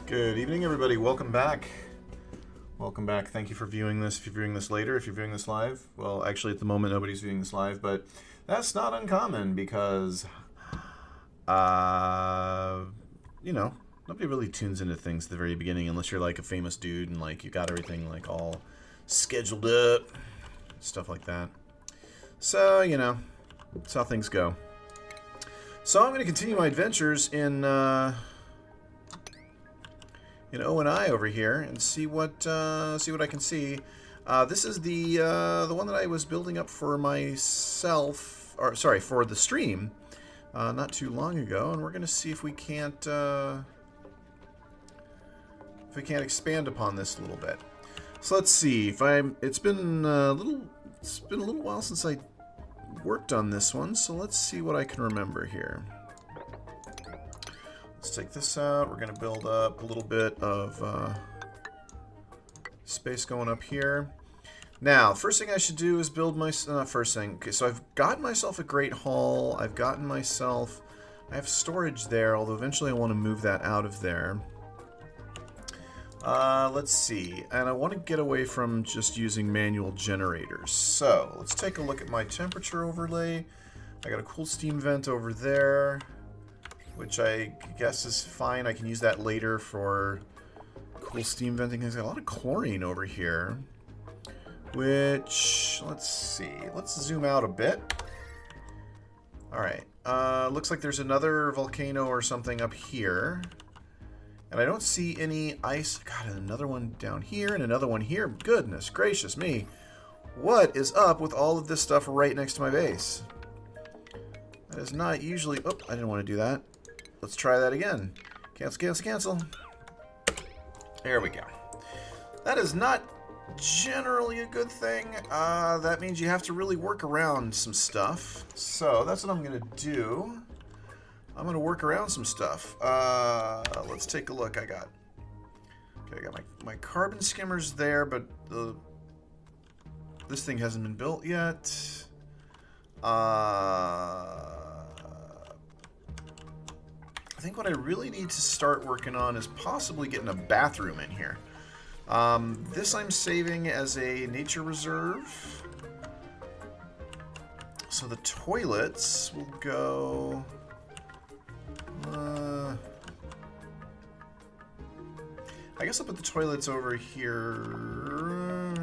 Good evening, everybody. Welcome back. Welcome back. Thank you for viewing this. If you're viewing this later, if you're viewing this live, well, actually, at the moment, nobody's viewing this live, but that's not uncommon because, you know, nobody really tunes into things at the very beginning unless you're like a famous dude and like you got everything like all scheduled up, stuff like that. So, you know, that's how things go. So I'm going to continue my adventures in O&I over here and see what I can see. This is the one that I was building up for myself, or sorry, for the stream, not too long ago, and we're going to see if we can't expand upon this a little bit. So let's see if it's been a little while since I worked on this one, so let's see what I can remember here. Let's take this out. We're going to build up a little bit of space going up here. Now, first thing I should do is build my... first thing. Okay, so I've gotten myself a great hall. I have storage there, although eventually I want to move that out of there. Let's see. And I want to get away from just using manual generators. So, let's take a look at my temperature overlay. I got a cool steam vent over there, which I guess is fine. I can use that later for cool steam venting. There's a lot of chlorine over here, which, let's see. Let's zoom out a bit. Alright. Looks like there's another volcano or something up here. And I don't see any ice. God, and another one down here and another one here. Goodness gracious me. What is up with all of this stuff right next to my base? That is not usually... Oh, I didn't want to do that. Let's try that again. Cancel, cancel, cancel. There we go. That is not generally a good thing. That means you have to really work around some stuff. So that's what I'm going to do. I'm going to work around some stuff. Let's take a look. I got my carbon skimmers there, but this thing hasn't been built yet. I think what I really need to start working on is possibly getting a bathroom in here. This I'm saving as a nature reserve. So the toilets will go... I guess I'll put the toilets over here.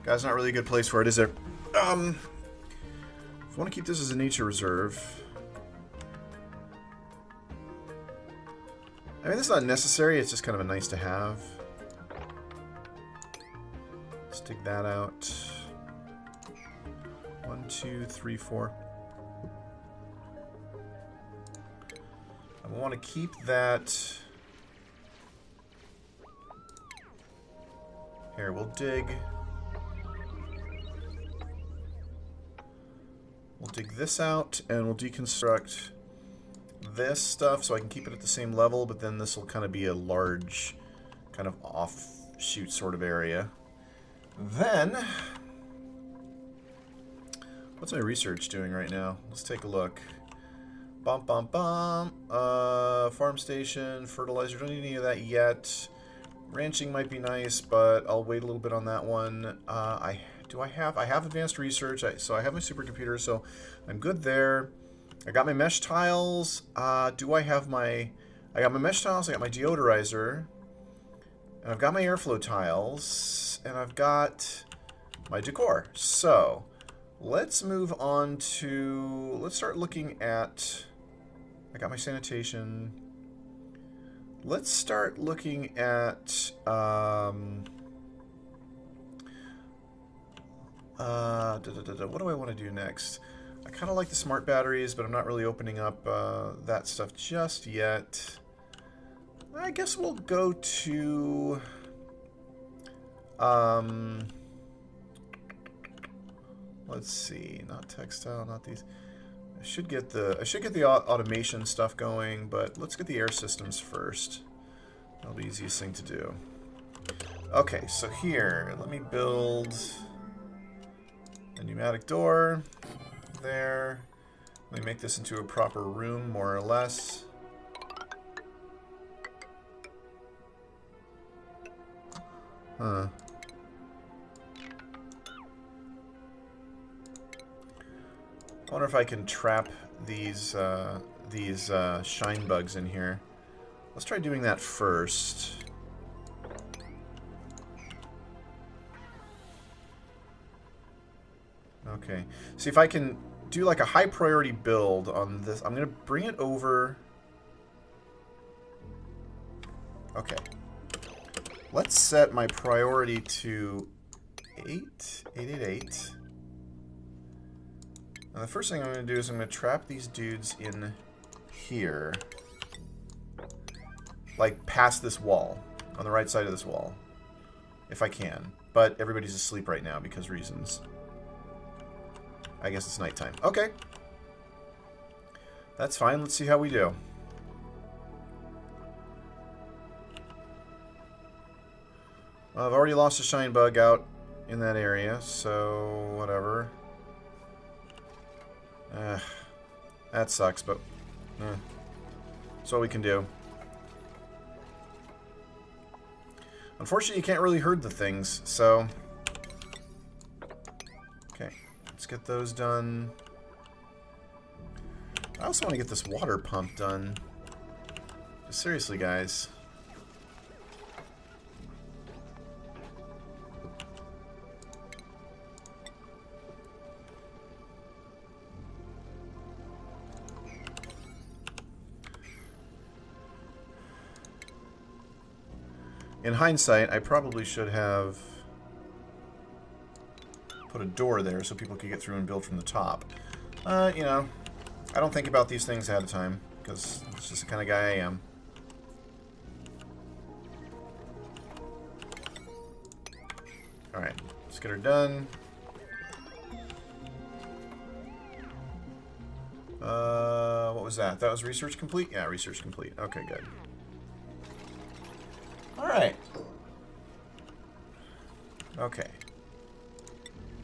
Guys, not really a good place for it, is there? If I want to keep this as a nature reserve... I mean, this is not necessary, it's just kind of a nice to have. Let's take that out. 1, 2, 3, 4. I want to keep that. Here, we'll dig. We'll dig this out, and we'll deconstruct this stuff so I can keep it at the same level, but then this will kind of be a large kind of offshoot sort of area. Then, what's my research doing right now? Let's take a look. Bum, bum, bum. Farm station, fertilizer, don't need any of that yet. Ranching might be nice, but I'll wait a little bit on that one. I have advanced research, so I have my supercomputer, so I'm good there. I got my mesh tiles. I got my mesh tiles, I got my deodorizer, and I've got my airflow tiles, and I've got my decor. So, let's move on to, let's start looking at, I got my sanitation. Let's start looking at, what do I want to do next? I kind of like the smart batteries, but I'm not really opening up that stuff just yet. I guess we'll go to... let's see, not textile, not these. I should get the automation stuff going, but let's get the air systems first. That'll be the easiest thing to do. Okay, so here, let me build a pneumatic door. There. Let me make this into a proper room, more or less. Huh. I wonder if I can trap these shine bugs in here. Let's try doing that first. Okay. See if I can do like a high priority build on this. I'm going to bring it over. Okay. Let's set my priority to 888. Now the first thing I'm going to do is I'm going to trap these dudes in here. Like past this wall. On the right side of this wall. If I can. But everybody's asleep right now because reasons. I guess it's nighttime. Okay. That's fine. Let's see how we do. Well, I've already lost a shine bug out in that area, so whatever. That sucks, but that's what we can do. Unfortunately, you can't really herd the things, so... Okay, let's get those done. I also want to get this water pump done. Just seriously, guys. In hindsight, I probably should have put a door there so people could get through and build from the top. You know, I don't think about these things ahead of time, because it's just the kind of guy I am. Alright, let's get her done. What was that? That was research complete? Yeah, research complete. Okay, good. Alright. Okay.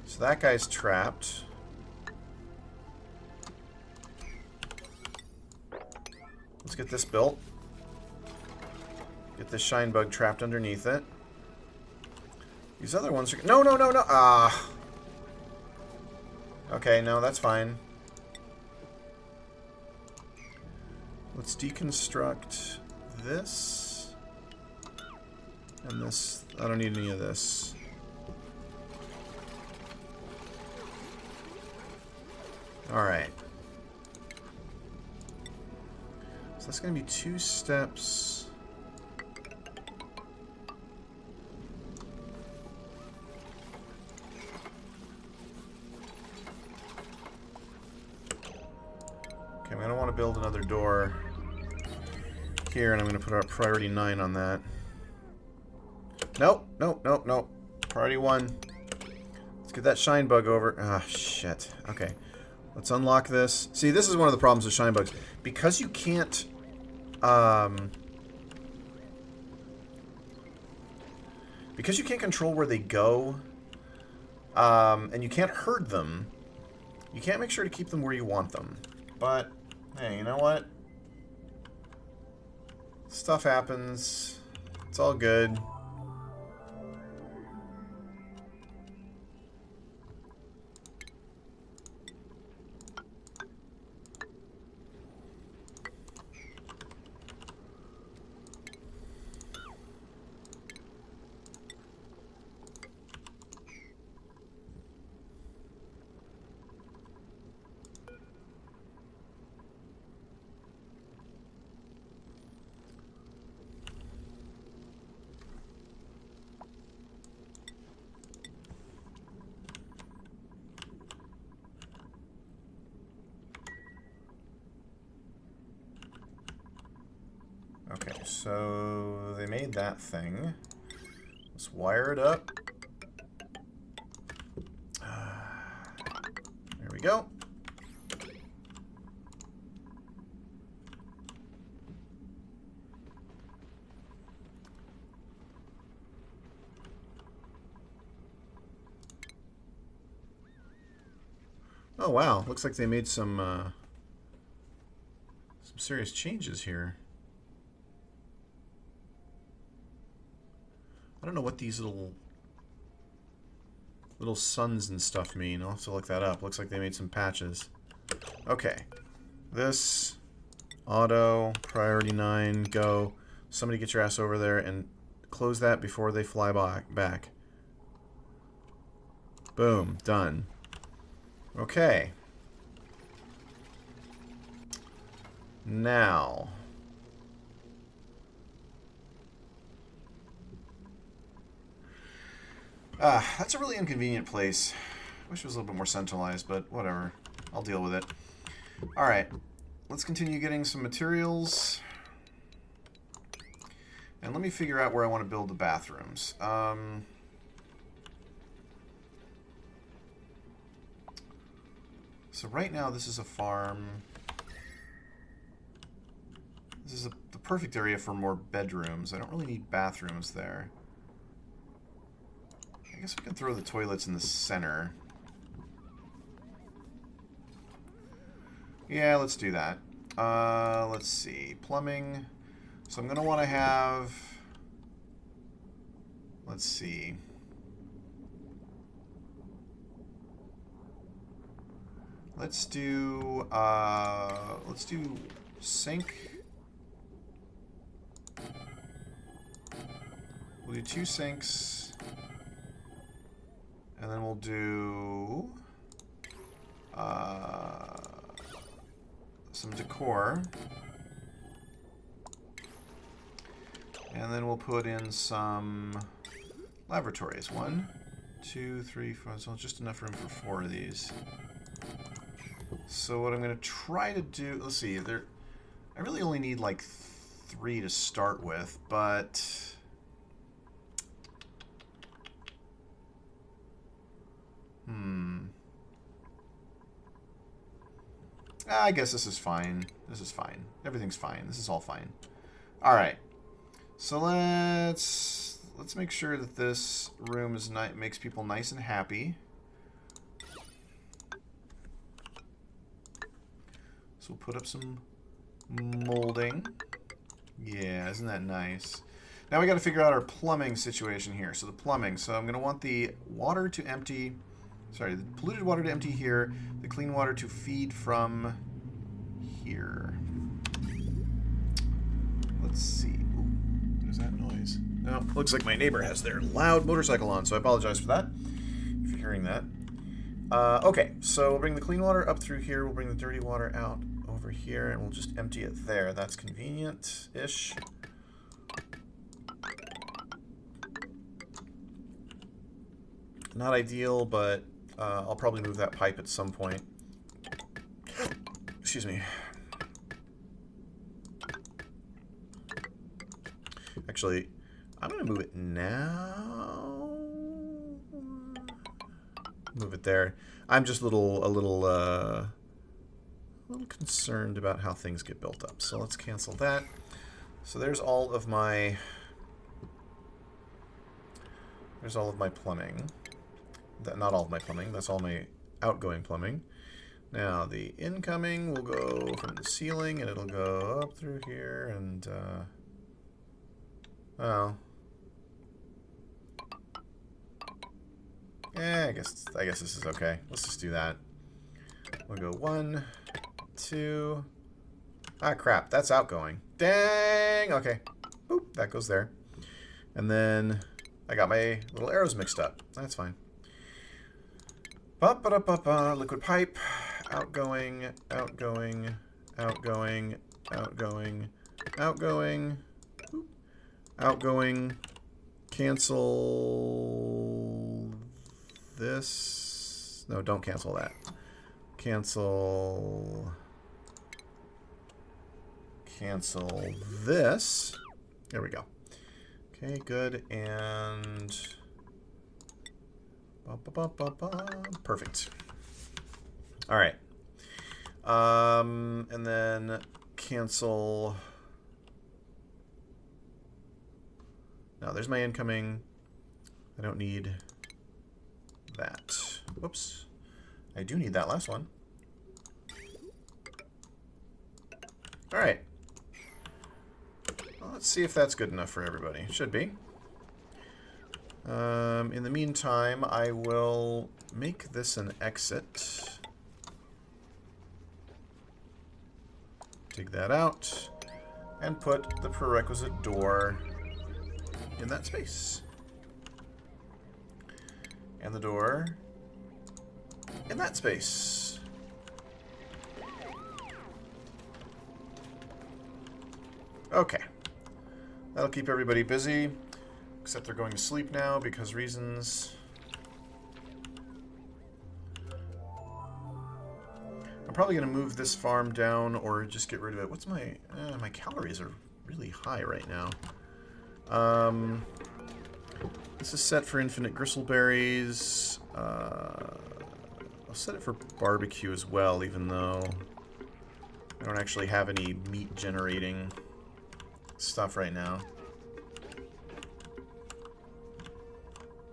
So that guy's trapped. Let's get this built. Get this shine bug trapped underneath it. These other ones are... No, no, no, no! Ah! Okay, no, that's fine. Let's deconstruct this. And this, I don't need any of this. Alright. So that's going to be 2 steps. Okay, I'm going to want to build another door here, and I'm going to put our priority 9 on that. Nope, nope, nope, nope. Priority 1. Let's get that shine bug over. Ah, shit. Okay. Let's unlock this. See, this is one of the problems with shine bugs. Because you can't... because you can't control where they go, and you can't herd them, you can't make sure to keep them where you want them. But, hey, you know what? Stuff happens. It's all good. Okay, so they made that thing. Let's wire it up. There we go. Oh wow, looks like they made some serious changes here. I don't know what these little suns and stuff mean. I'll have to look that up. Looks like they made some patches. Okay. This, auto, priority 9, go. Somebody get your ass over there and close that before they fly back. Boom. Done. Okay. Now. That's a really inconvenient place. Wish it was a little bit more centralized, but whatever. I'll deal with it. Alright. Let's continue getting some materials. And let me figure out where I want to build the bathrooms. So right now this is a farm. This is the perfect area for more bedrooms. I don't really need bathrooms there. I guess we can throw the toilets in the center. Yeah, let's do that. Let's see. Plumbing. So I'm going to want to have... Let's see. Let's do sink. We'll do 2 sinks. And then we'll do some decor. And then we'll put in some laboratories. 1, 2, 3, 4. So just enough room for 4 of these. So what I'm going to try to do... Let's see. I really only need like 3 to start with, but... I guess this is fine. This is fine. Everything's fine. This is all fine. All right. So let's make sure that this room is makes people nice and happy. So we'll put up some molding. Yeah, isn't that nice? Now we got to figure out our plumbing situation here. So the plumbing. So I'm going to want the water to empty. Sorry, the polluted water to empty here. The clean water to feed from here. Let's see. Ooh, what is that noise? Oh, looks like my neighbor has their loud motorcycle on, so I apologize for that, if you're hearing that. Okay, so we'll bring the clean water up through here. We'll bring the dirty water out over here, and we'll just empty it there. That's convenient-ish. Not ideal, but I'll probably move that pipe at some point. Excuse me. Actually, I'm going to move it now. Move it there. I'm just a little concerned about how things get built up. So let's cancel that. So there's all of my plumbing. Not all of my plumbing. That's all my outgoing plumbing. Now the incoming will go from the ceiling, and it'll go up through here, and oh, yeah. I guess this is okay. Let's just do that. We'll go 1, 2. Ah, crap. That's outgoing. Dang. Okay. Boop. That goes there. And then I got my little arrows mixed up. That's fine. Ba-ba-da-ba-ba. Liquid pipe. Outgoing. Outgoing. Outgoing. Outgoing. Outgoing. Boop. Outgoing. Cancel this. No, don't cancel that. Cancel this. There we go. Okay, good. And perfect. All right. And then cancel. Now there's my incoming. I don't need that. Whoops. I do need that last one. All right. Well, let's see if that's good enough for everybody. Should be. In the meantime, I will make this an exit. Dig that out. And put the prerequisite door in that space. And the door in that space. Okay. That'll keep everybody busy. Except they're going to sleep now because reasons. I'm probably going to move this farm down or just get rid of it. What's my... my calories are really high right now. This is set for infinite gristleberries. I'll set it for barbecue as well, even though I don't actually have any meat generating stuff right now.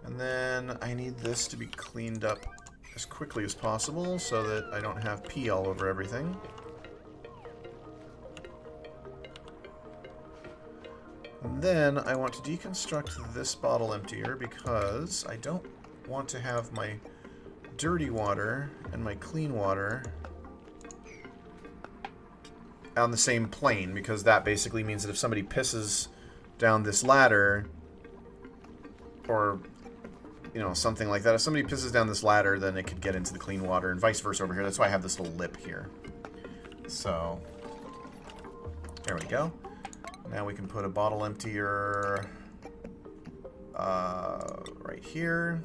And then I need this to be cleaned up as quickly as possible so that I don't have pee all over everything. And then I want to deconstruct this bottle emptier because I don't want to have my dirty water and my clean water on the same plane, because that basically means that if somebody pisses down this ladder or, you know, something like that, if somebody pisses down this ladder, then it could get into the clean water and vice versa over here. That's why I have this little lip here. So there we go. Now we can put a bottle emptier right here.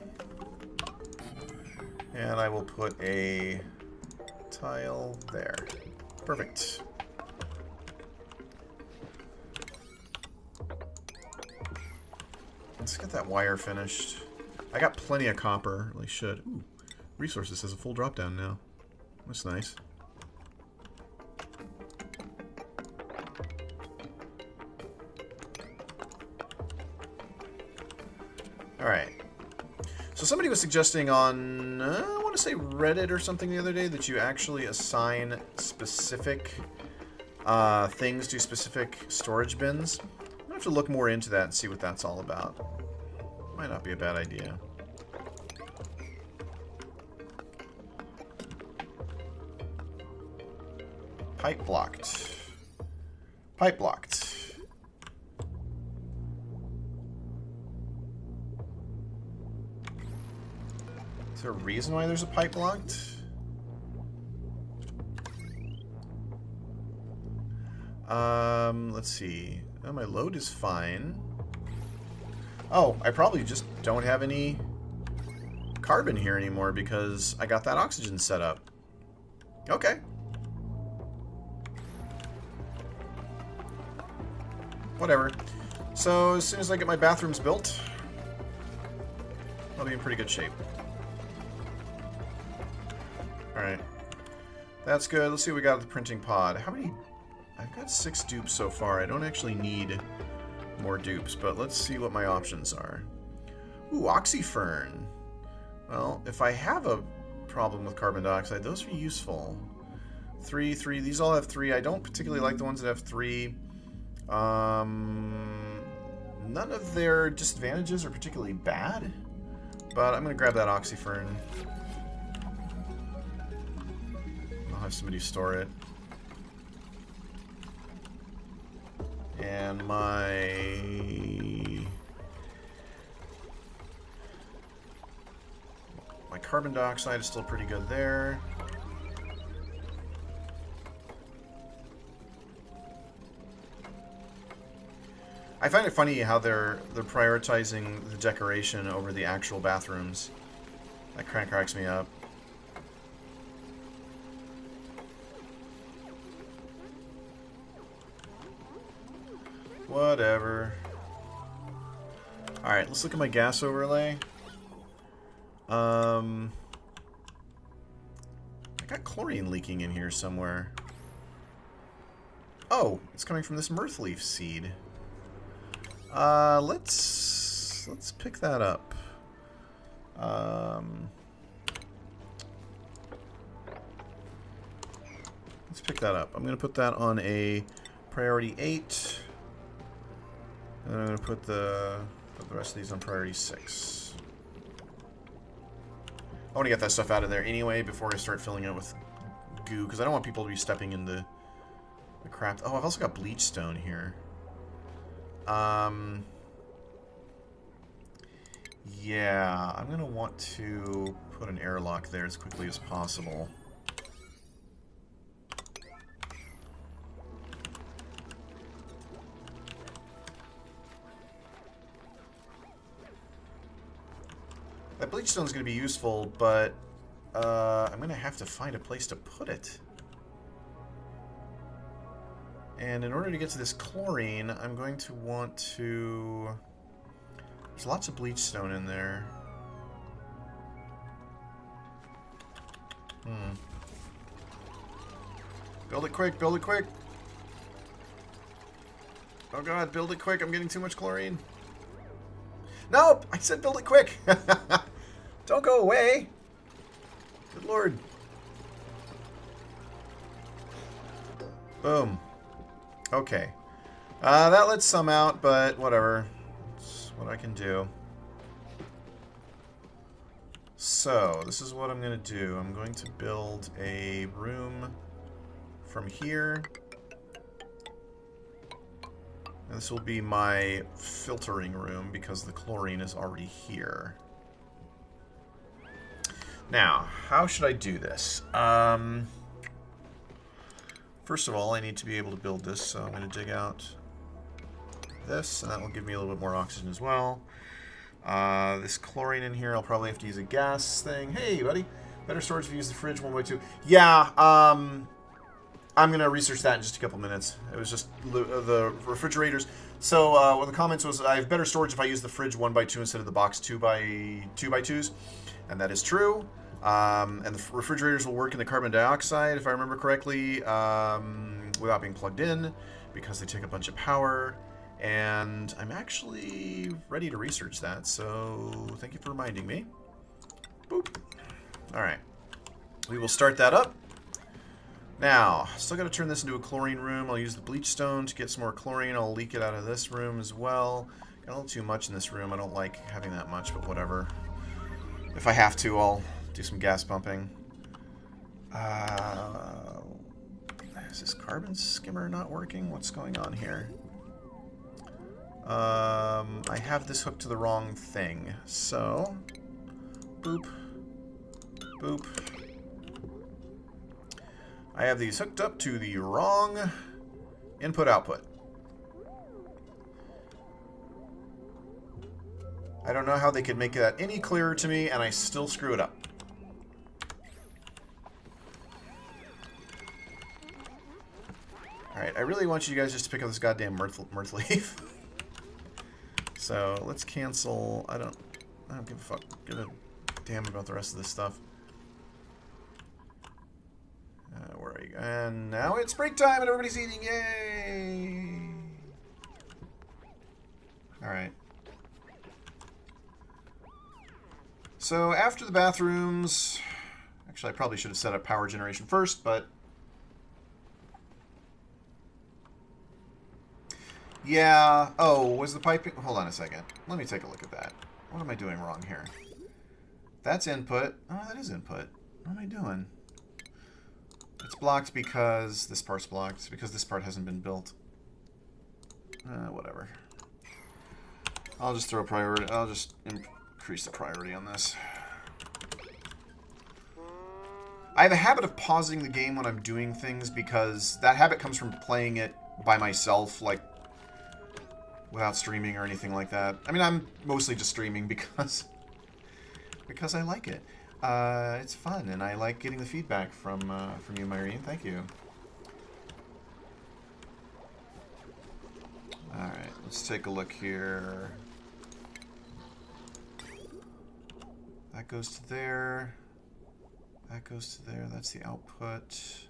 And I will put a tile there. Perfect. Let's get that wire finished. I got plenty of copper. Really should. Ooh, resources has a full drop down now. That's nice. Alright. So somebody was suggesting on, I want to say Reddit or something the other day, that you actually assign specific things to specific storage bins. I'm going to have to look more into that and see what that's all about. Might not be a bad idea. Pipe blocked. Pipe blocked. Is there a reason why there's a pipe blocked? Let's see. Oh, my load is fine. Oh, I probably just don't have any carbon here anymore because I got that oxygen set up. Okay. Whatever. So, as soon as I get my bathrooms built, I'll be in pretty good shape. Alright. That's good. Let's see what we got at the printing pod. How many... I've got 6 dupes so far. I don't actually need more dupes, but let's see what my options are. Ooh, oxyfern. Well, if I have a problem with carbon dioxide, those are useful. 3, 3. These all have 3. I don't particularly like the ones that have 3. None of their disadvantages are particularly bad, but I'm going to grab that oxyfern. I'll have somebody store it. And my carbon dioxide is still pretty good there. I find it funny how they're prioritizing the decoration over the actual bathrooms. That kind of cracks me up. Whatever. Alright, let's look at my gas overlay. I got chlorine leaking in here somewhere. Oh, it's coming from this mirth leaf seed. Let's pick that up. Let's pick that up. I'm going to put that on a priority 8. And I'm going to put the Put the rest of these on priority 6. I want to get that stuff out of there anyway before I start filling it with goo, because I don't want people to be stepping in the crap. Oh, I've also got bleach stone here. Yeah, I'm going to want to put an airlock there as quickly as possible. That bleach stone is going to be useful, but I'm going to have to find a place to put it. And in order to get to this chlorine, I'm going to want to... There's lots of bleach stone in there. Build it quick, build it quick! Oh god, build it quick, I'm getting too much chlorine. Nope! I said build it quick! Don't go away! Good lord. Boom. Okay. That lets some out, but whatever. It's what I can do. So, this is what I'm going to do. I'm going to build a room from here. And this will be my filtering room because the chlorine is already here. Now, how should I do this? First of all, I need to be able to build this, so I'm going to dig out this, and that will give me a little bit more oxygen as well. This chlorine in here, I'll probably have to use a gas thing. Hey, buddy. Better storage if you use the fridge 1x2. Yeah, I'm going to research that in just a couple minutes. It was just the refrigerators. So, one of the comments was, I have better storage if I use the fridge 1x2 instead of the box 2x2s. And that is true. And the refrigerators will work in the carbon dioxide, if I remember correctly, without being plugged in, because they take a bunch of power. And I'm actually ready to research that, so thank you for reminding me. Boop. Alright. We will start that up. Now, still got to turn this into a chlorine room. I'll use the bleach stone to get some more chlorine. I'll leak it out of this room as well. Got a little too much in this room. I don't like having that much, but whatever. If I have to, I'll do some gas pumping. Is this carbon skimmer not working? What's going on here? I have this hooked to the wrong thing. So, boop, boop. I have these hooked up to the wrong input-output. I don't know how they could make that any clearer to me, and I still screw it up. Alright, I really want you guys just to pick up this goddamn mirth leaf. So, let's cancel... I don't give a fuck. Give a damn about the rest of this stuff. Where are you? And now it's break time and everybody's eating. Yay! Alright. So, after the bathrooms... Actually, I probably should have set up power generation first, but... Yeah. Oh, was the piping... Hold on a second. Let me take a look at that. What am I doing wrong here? That's input. Oh, that is input. What am I doing? It's blocked because this part's blocked. It's because this part hasn't been built. Whatever. I'll just throw priority. I'll just increase the priority on this. I have a habit of pausing the game when I'm doing things because that habit comes from playing it by myself, like without streaming or anything like that. I mean, I'm mostly just streaming because I like it. It's fun, and I like getting the feedback from you, Myrene. Thank you. Alright, let's take a look here. That goes to there. That goes to there. That's the output.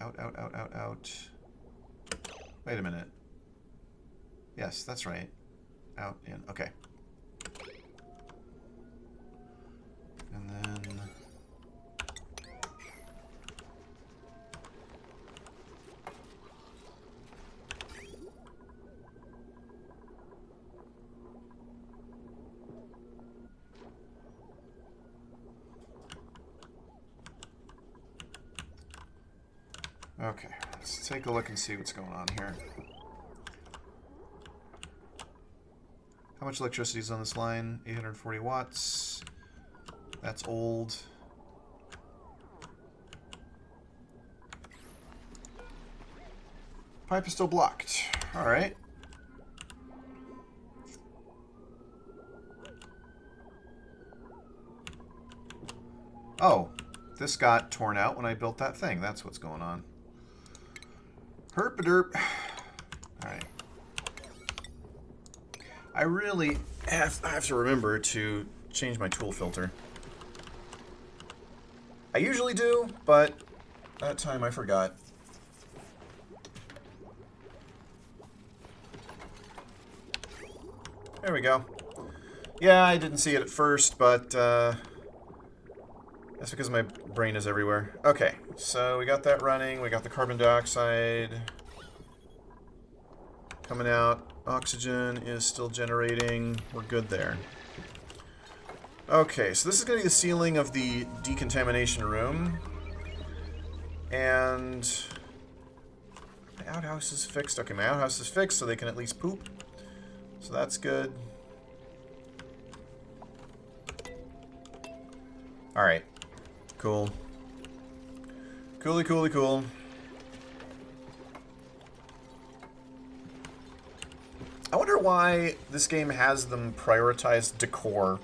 Out, out, out, out, out. Wait a minute. Yes, that's right. Out, in. Okay. And then... Okay, let's take a look and see what's going on here. How much electricity is on this line? 840 watts. That's old. Pipe is still blocked. Alright. Oh, this got torn out when I built that thing. That's what's going on. Herp-a-derp. Alright. I really have to remember to change my tool filter. I usually do, but that time I forgot. There we go. Yeah, I didn't see it at first, but that's because my brain is everywhere. Okay, so we got that running. We got the carbon dioxide coming out. Oxygen is still generating. We're good there. Okay, so this is going to be the ceiling of the decontamination room. And my outhouse is fixed. Okay, my outhouse is fixed, so they can at least poop. So that's good. Alright. Cool. Cooly, cool. I wonder why this game has them prioritize decor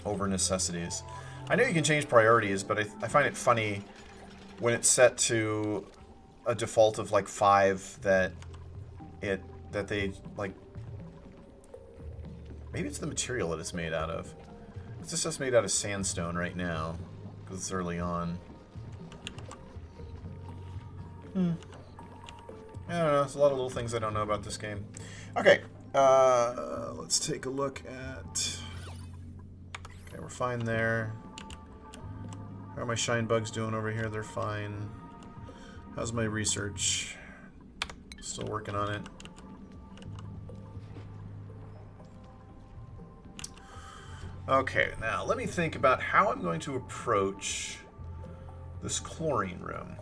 over necessities. I know you can change priorities, but I find it funny when it's set to a default of like 5 that they like. Maybe it's the material that it's made out of. It's just made out of sandstone right now because it's early on. I don't know. There's a lot of little things I don't know about this game. Okay, let's take a look at... Okay, we're fine there. How are my shine bugs doing over here? They're fine. How's my research? Still working on it. Okay, now let me think about how I'm going to approach this chlorine room.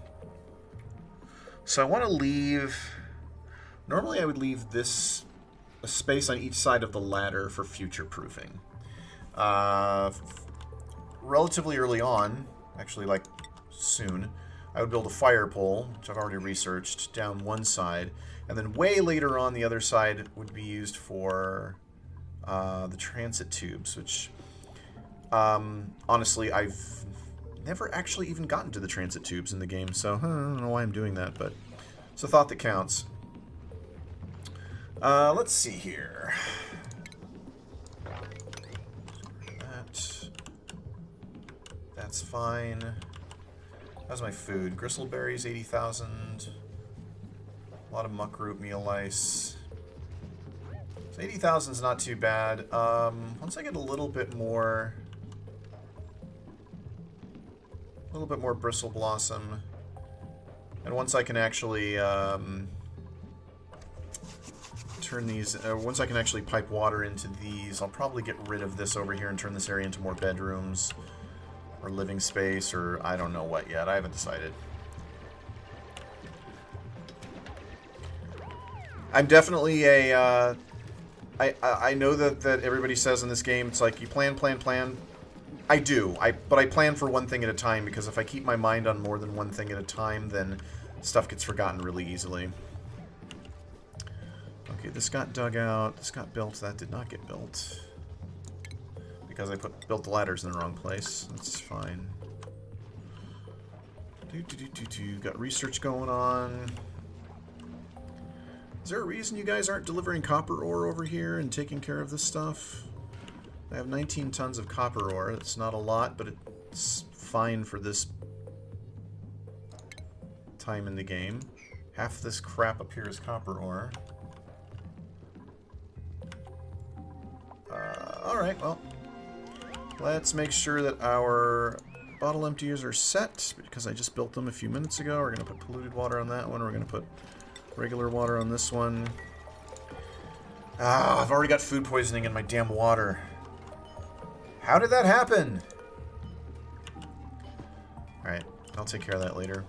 So I want to leave... Normally I would leave this a space on each side of the ladder for future proofing. Relatively early on, actually like soon, I would build a fire pole, which I've already researched, down one side. And then way later on, the other side would be used for the transit tubes, which honestly, I've never actually even gotten to the transit tubes in the game, so I don't know why I'm doing that, but it's a thought that counts. Let's see here. That's fine. How's my food? Gristleberries, 80,000. A lot of muck root, meal ice. So 80,000 is not too bad. Once I get a little bit more bristle blossom, and once I can actually turn these, once I can actually pipe water into these, I'll probably get rid of this over here and turn this area into more bedrooms or living space, or I don't know what yet. I haven't decided. I'm definitely a I know that everybody says in this game it's like you plan. I do. But I plan for one thing at a time, because if I keep my mind on more than one thing at a time, then stuff gets forgotten really easily. Okay, this got dug out. This got built. That did not get built because I built the ladders in the wrong place. That's fine. Got research going on. Is there a reason you guys aren't delivering copper ore over here and taking care of this stuff? I have 19 tons of copper ore. It's not a lot, but it's fine for this time in the game. Half this crap up here is copper ore. Alright, well, let's make sure that our bottle emptiers are set, because I just built them a few minutes ago. We're going to put polluted water on that one. We're going to put regular water on this one. Ah, I've already got food poisoning in my damn water. How did that happen? Alright, I'll take care of that later.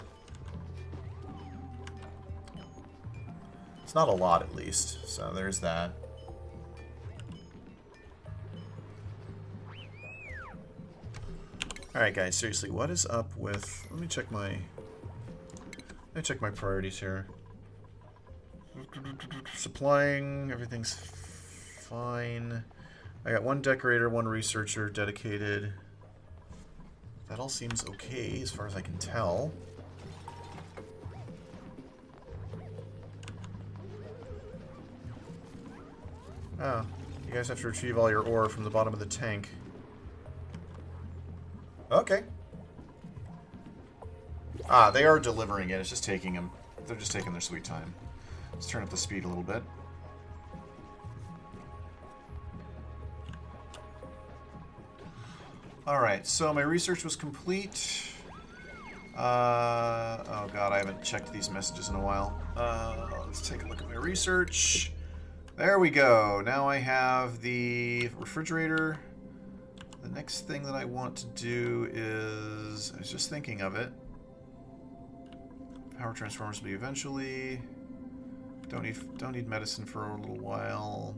It's not a lot, at least. So there's that. Alright, guys, seriously, what is up with... Let me check my priorities here. Supplying, everything's fine. I got one decorator, one researcher dedicated. That all seems okay as far as I can tell. Oh, you guys have to retrieve all your ore from the bottom of the tank. Okay. Ah, they are delivering it. It's just taking them. They're just taking their sweet time. Let's turn up the speed a little bit. Alright, so my research was complete. Oh god, I haven't checked these messages in a while. Let's take a look at my research. There we go. Now I have the refrigerator. The next thing that I want to do is... I was just thinking of it. Power transformers will be eventually. Don't need medicine for a little while.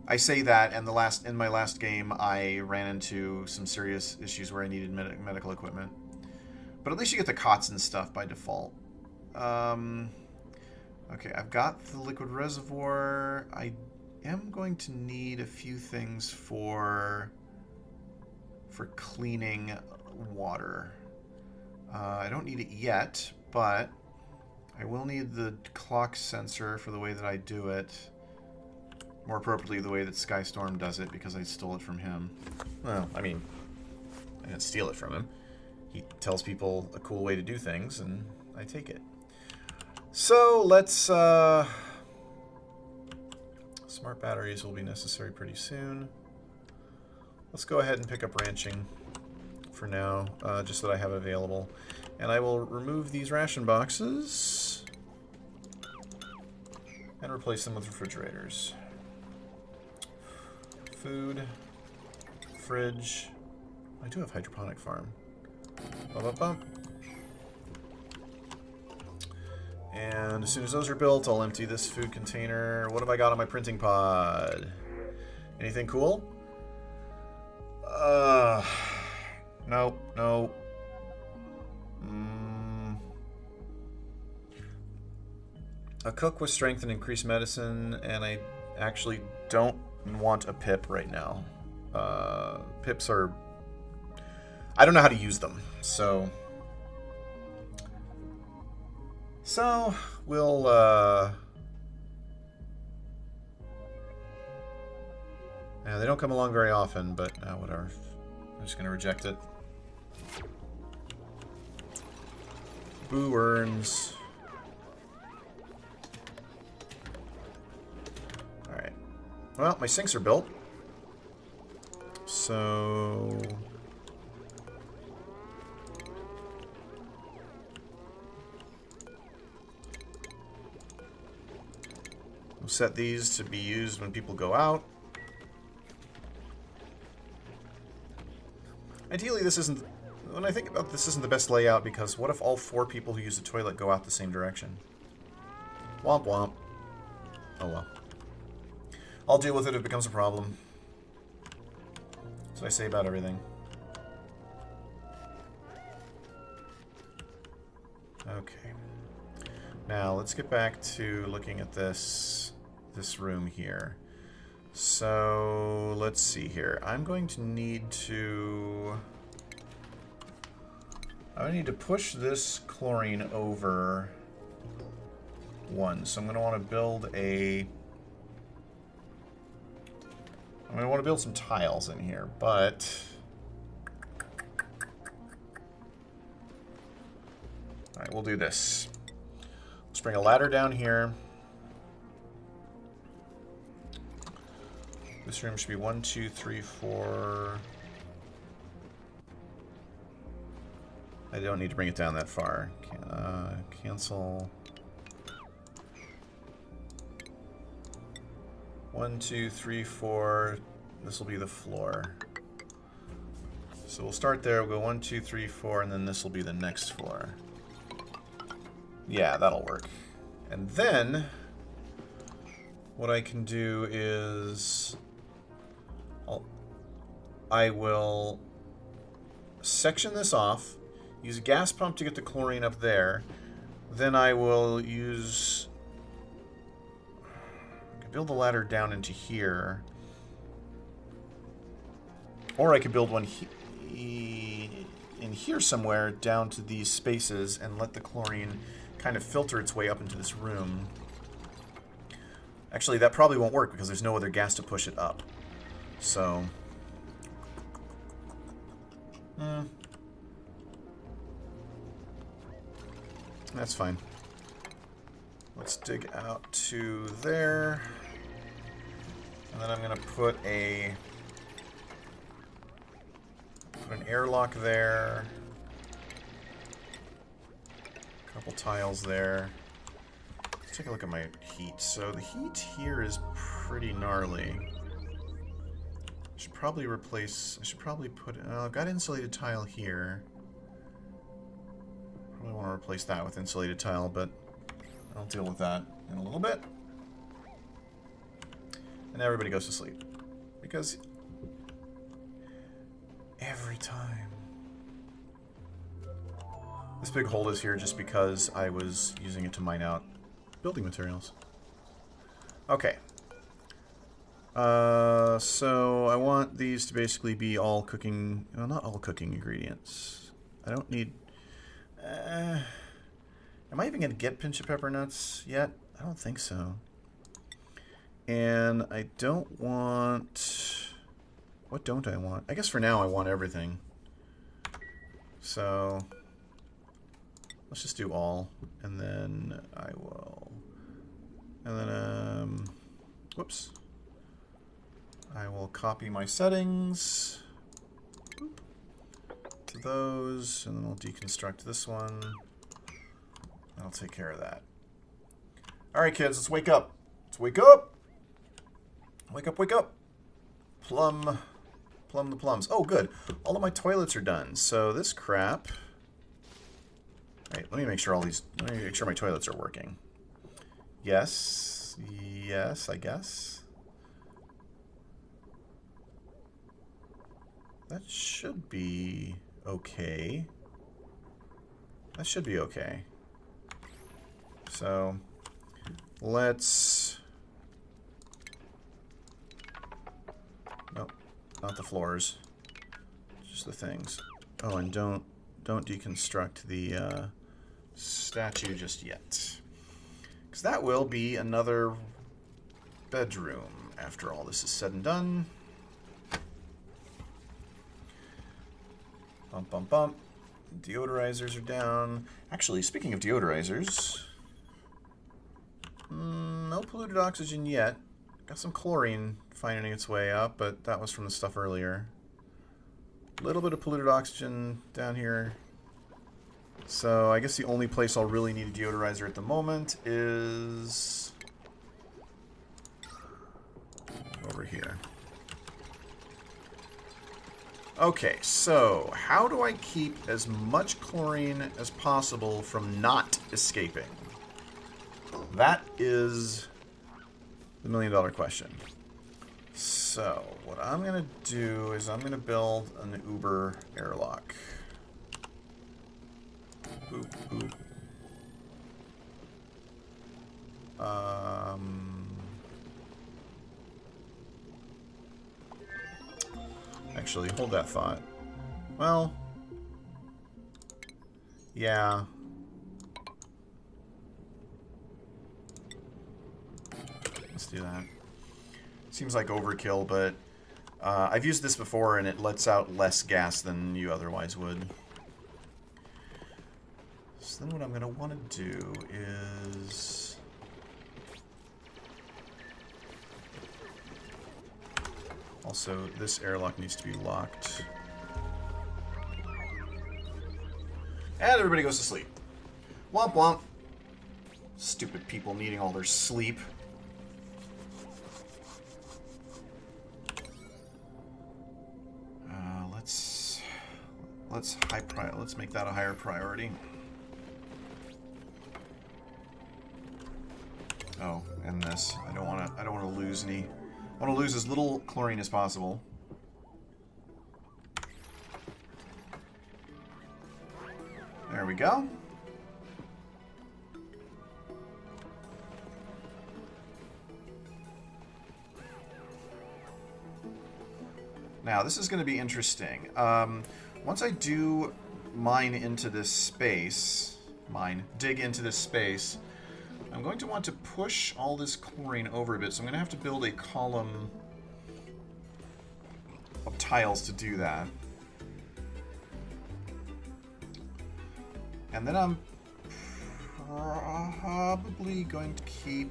I say that, and in my last game, I ran into some serious issues where I needed medical equipment. But at least you get the cots and stuff by default. Okay, I've got the liquid reservoir. I am going to need a few things for cleaning water. I don't need it yet, but I will need the clock sensor for the way that I do it. More appropriately, the way that Skystorm does it, because I stole it from him. Well, I mean, I didn't steal it from him. He tells people a cool way to do things, and I take it. So, let's... Smart batteries will be necessary pretty soon. Let's go ahead and pick up ranching for now, just that I have available. And I will remove these ration boxes and replace them with refrigerators. Food, fridge. I do have hydroponic farm. Bum, bum, bum. And as soon as those are built, I'll empty this food container. What have I got on my printing pod? Anything cool? Nope, nope. A cook with strength and increased medicine, and I actually don't want a pip right now. Pips are... I don't know how to use them, so... So, we'll, yeah, they don't come along very often, but whatever. I'm just gonna reject it. Boo urns. Alright. Well, my sinks are built. So... we'll set these to be used when people go out. Ideally, this isn't... when I think about this, isn't the best layout, because what if all 4 people who use the toilet go out the same direction? Womp womp. Oh well. I'll deal with it if it becomes a problem. That's what I say about everything. Okay. Now, let's get back to looking at this room here. So, let's see here. I'm going to need to... I need to push this chlorine over 1. So I'm going to want to build a... I'm going to want to build some tiles in here, but... Alright, we'll do this. Let's bring a ladder down here. This room should be 1, 2, 3, 4... I don't need to bring it down that far. Cancel. 1, 2, 3, 4. This will be the floor. So we'll start there. We'll go 1, 2, 3, 4, and then this will be the next floor. Yeah, that'll work. And then what I can do is I will section this off, use a gas pump to get the chlorine up there. Then I will use... I can build a ladder down into here. Or I could build one in here somewhere down to these spaces and let the chlorine kind of filter its way up into this room. Actually, that probably won't work because there's no other gas to push it up. So... that's fine. Let's dig out to there. And then I'm going to put an airlock there. A couple tiles there. Let's take a look at my heat. So the heat here is pretty gnarly. I should probably put... I've got insulated tile here. Probably want to replace that with insulated tile, but I'll deal with that in a little bit. And everybody goes to sleep. Because every time. This big hole is here just because I was using it to mine out building materials. Okay. So I want these to basically be all cooking... Well, not all cooking ingredients. I don't need... am I even going to get pinch of pepper nuts yet? I don't think so. And I don't want... What don't I want? I guess for now I want everything. So... let's just do all. And then I will... And then, whoops. I will copy my settings to those, and then I'll deconstruct this one. And I'll take care of that. Alright, kids, let's wake up. Let's wake up! Wake up, wake up! Plum the plums. Oh, good. All of my toilets are done. So this crap... Right, let me make sure my toilets are working. Yes. Yes, I guess. That should be okay. That should be okay. So, let's... Nope, not the floors. Just the things. Oh, and don't deconstruct the statue just yet. Because that will be another bedroom after all this is said and done. Bump, bump, bump. Deodorizers are down. Actually, speaking of deodorizers, no polluted oxygen yet. Got some chlorine finding its way up, but that was from the stuff earlier. A little bit of polluted oxygen down here. So I guess the only place I'll really need a deodorizer at the moment is over here. Okay, so how do I keep as much chlorine as possible from not escaping? That is the million-dollar question. So what I'm going to do is I'm going to build an Uber airlock. Boop, boop. Actually, hold that thought. Well, yeah. Let's do that. Seems like overkill, but I've used this before and it lets out less gas than you otherwise would. So then what I'm going to want to do is... Also, this airlock needs to be locked. And everybody goes to sleep. Womp womp. Stupid people needing all their sleep. Let's make that a higher priority. in this. I don't want to lose any. I want to lose as little chlorine as possible. There we go. Now, this is going to be interesting. Once I do mine into this space, dig into this space, I'm going to want to push all this chlorine over a bit, so I'm going to have to build a column of tiles to do that. And then I'm probably going to keep...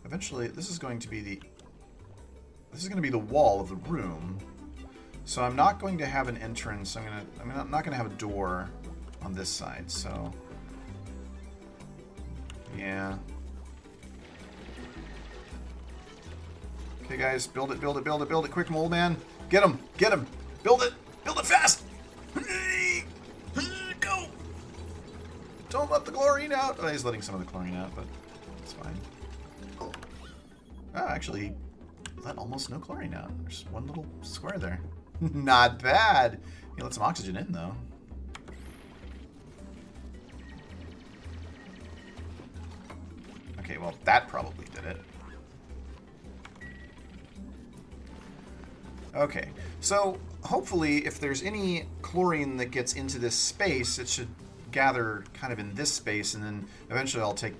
Eventually, this is going to be the wall of the room. So I'm not going to have an entrance. I'm not going to have a door on this side. So yeah. Okay, guys, build it, build it, build it, build it. Quick, mole man, get him, build it fast. Go! Don't let the chlorine out. Oh, he's letting some of the chlorine out, but it's fine. Oh, actually, let almost no chlorine out. There's one little square there. Not bad. You let some oxygen in, though. Okay, well, that probably did it. Okay, so hopefully if there's any chlorine that gets into this space, it should gather kind of in this space, and then eventually I'll take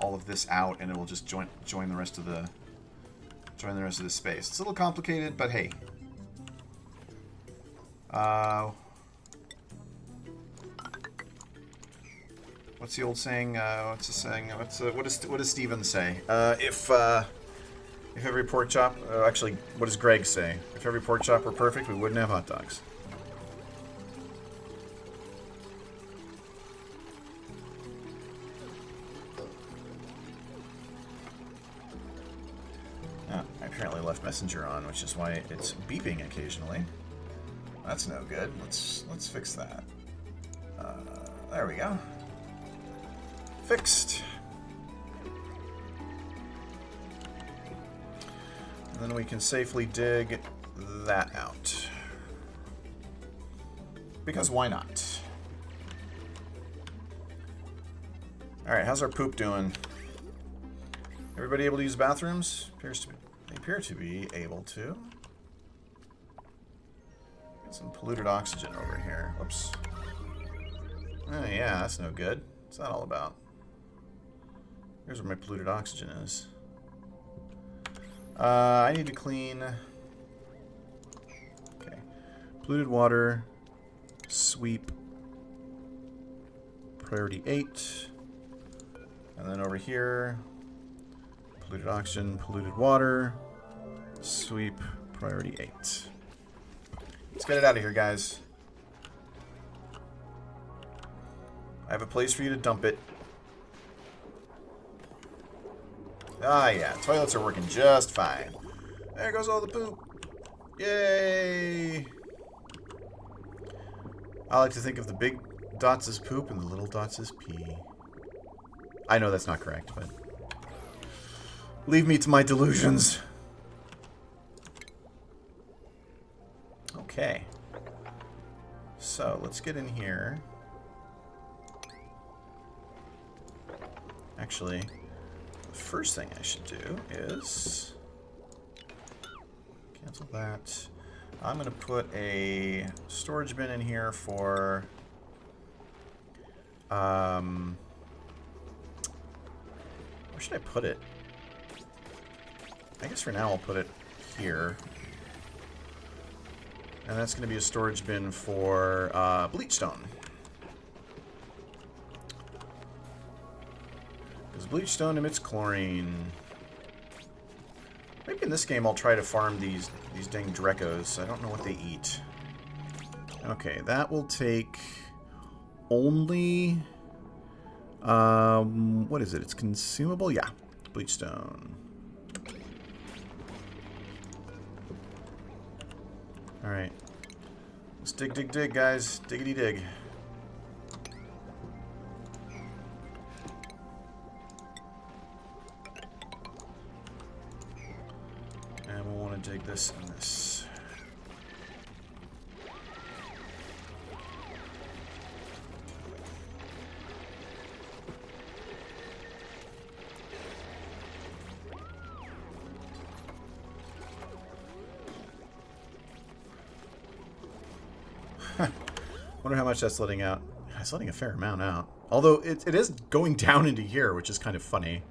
all of this out and it will just join the rest of the space. It's a little complicated, but hey. What's the old saying? What's the saying? What does Steven say? If every pork chop... actually, what does Greg say? If every pork chop were perfect, we wouldn't have hot dogs. I apparently left Messenger on, which is why it's beeping occasionally. That's no good. Let's fix that. There we go. Fixed. And then we can safely dig that out. Because why not? Alright, how's our poop doing? Everybody able to use bathrooms? They appear to be able to. Get some polluted oxygen over here. Whoops. Oh yeah, that's no good. What's that all about? Here's where my polluted oxygen is. I need to clean... Okay. Polluted water. Sweep. Priority 8. And then over here... Polluted oxygen, polluted water. Sweep. Priority 8. Let's get it out of here, guys. I have a place for you to dump it. Ah, yeah. Toilets are working just fine. There goes all the poop. Yay! I like to think of the big dots as poop and the little dots as pee. I know that's not correct, but... leave me to my delusions. Okay. So, let's get in here. Actually... the first thing I should do is cancel that. I'm going to put a storage bin in here for where should I put it? I guess for now I'll put it here. And that's going to be a storage bin for bleachstone. Bleachstone emits chlorine. Maybe in this game I'll try to farm these dang Drekos. I don't know what they eat. Okay, that will take only... what is it? It's consumable? Yeah. Bleachstone. Alright. Let's dig, dig, dig, guys. Diggity dig. going to dig this and this. Wonder how much that's letting out. It's letting a fair amount out. Although it is going down into here, which is kind of funny.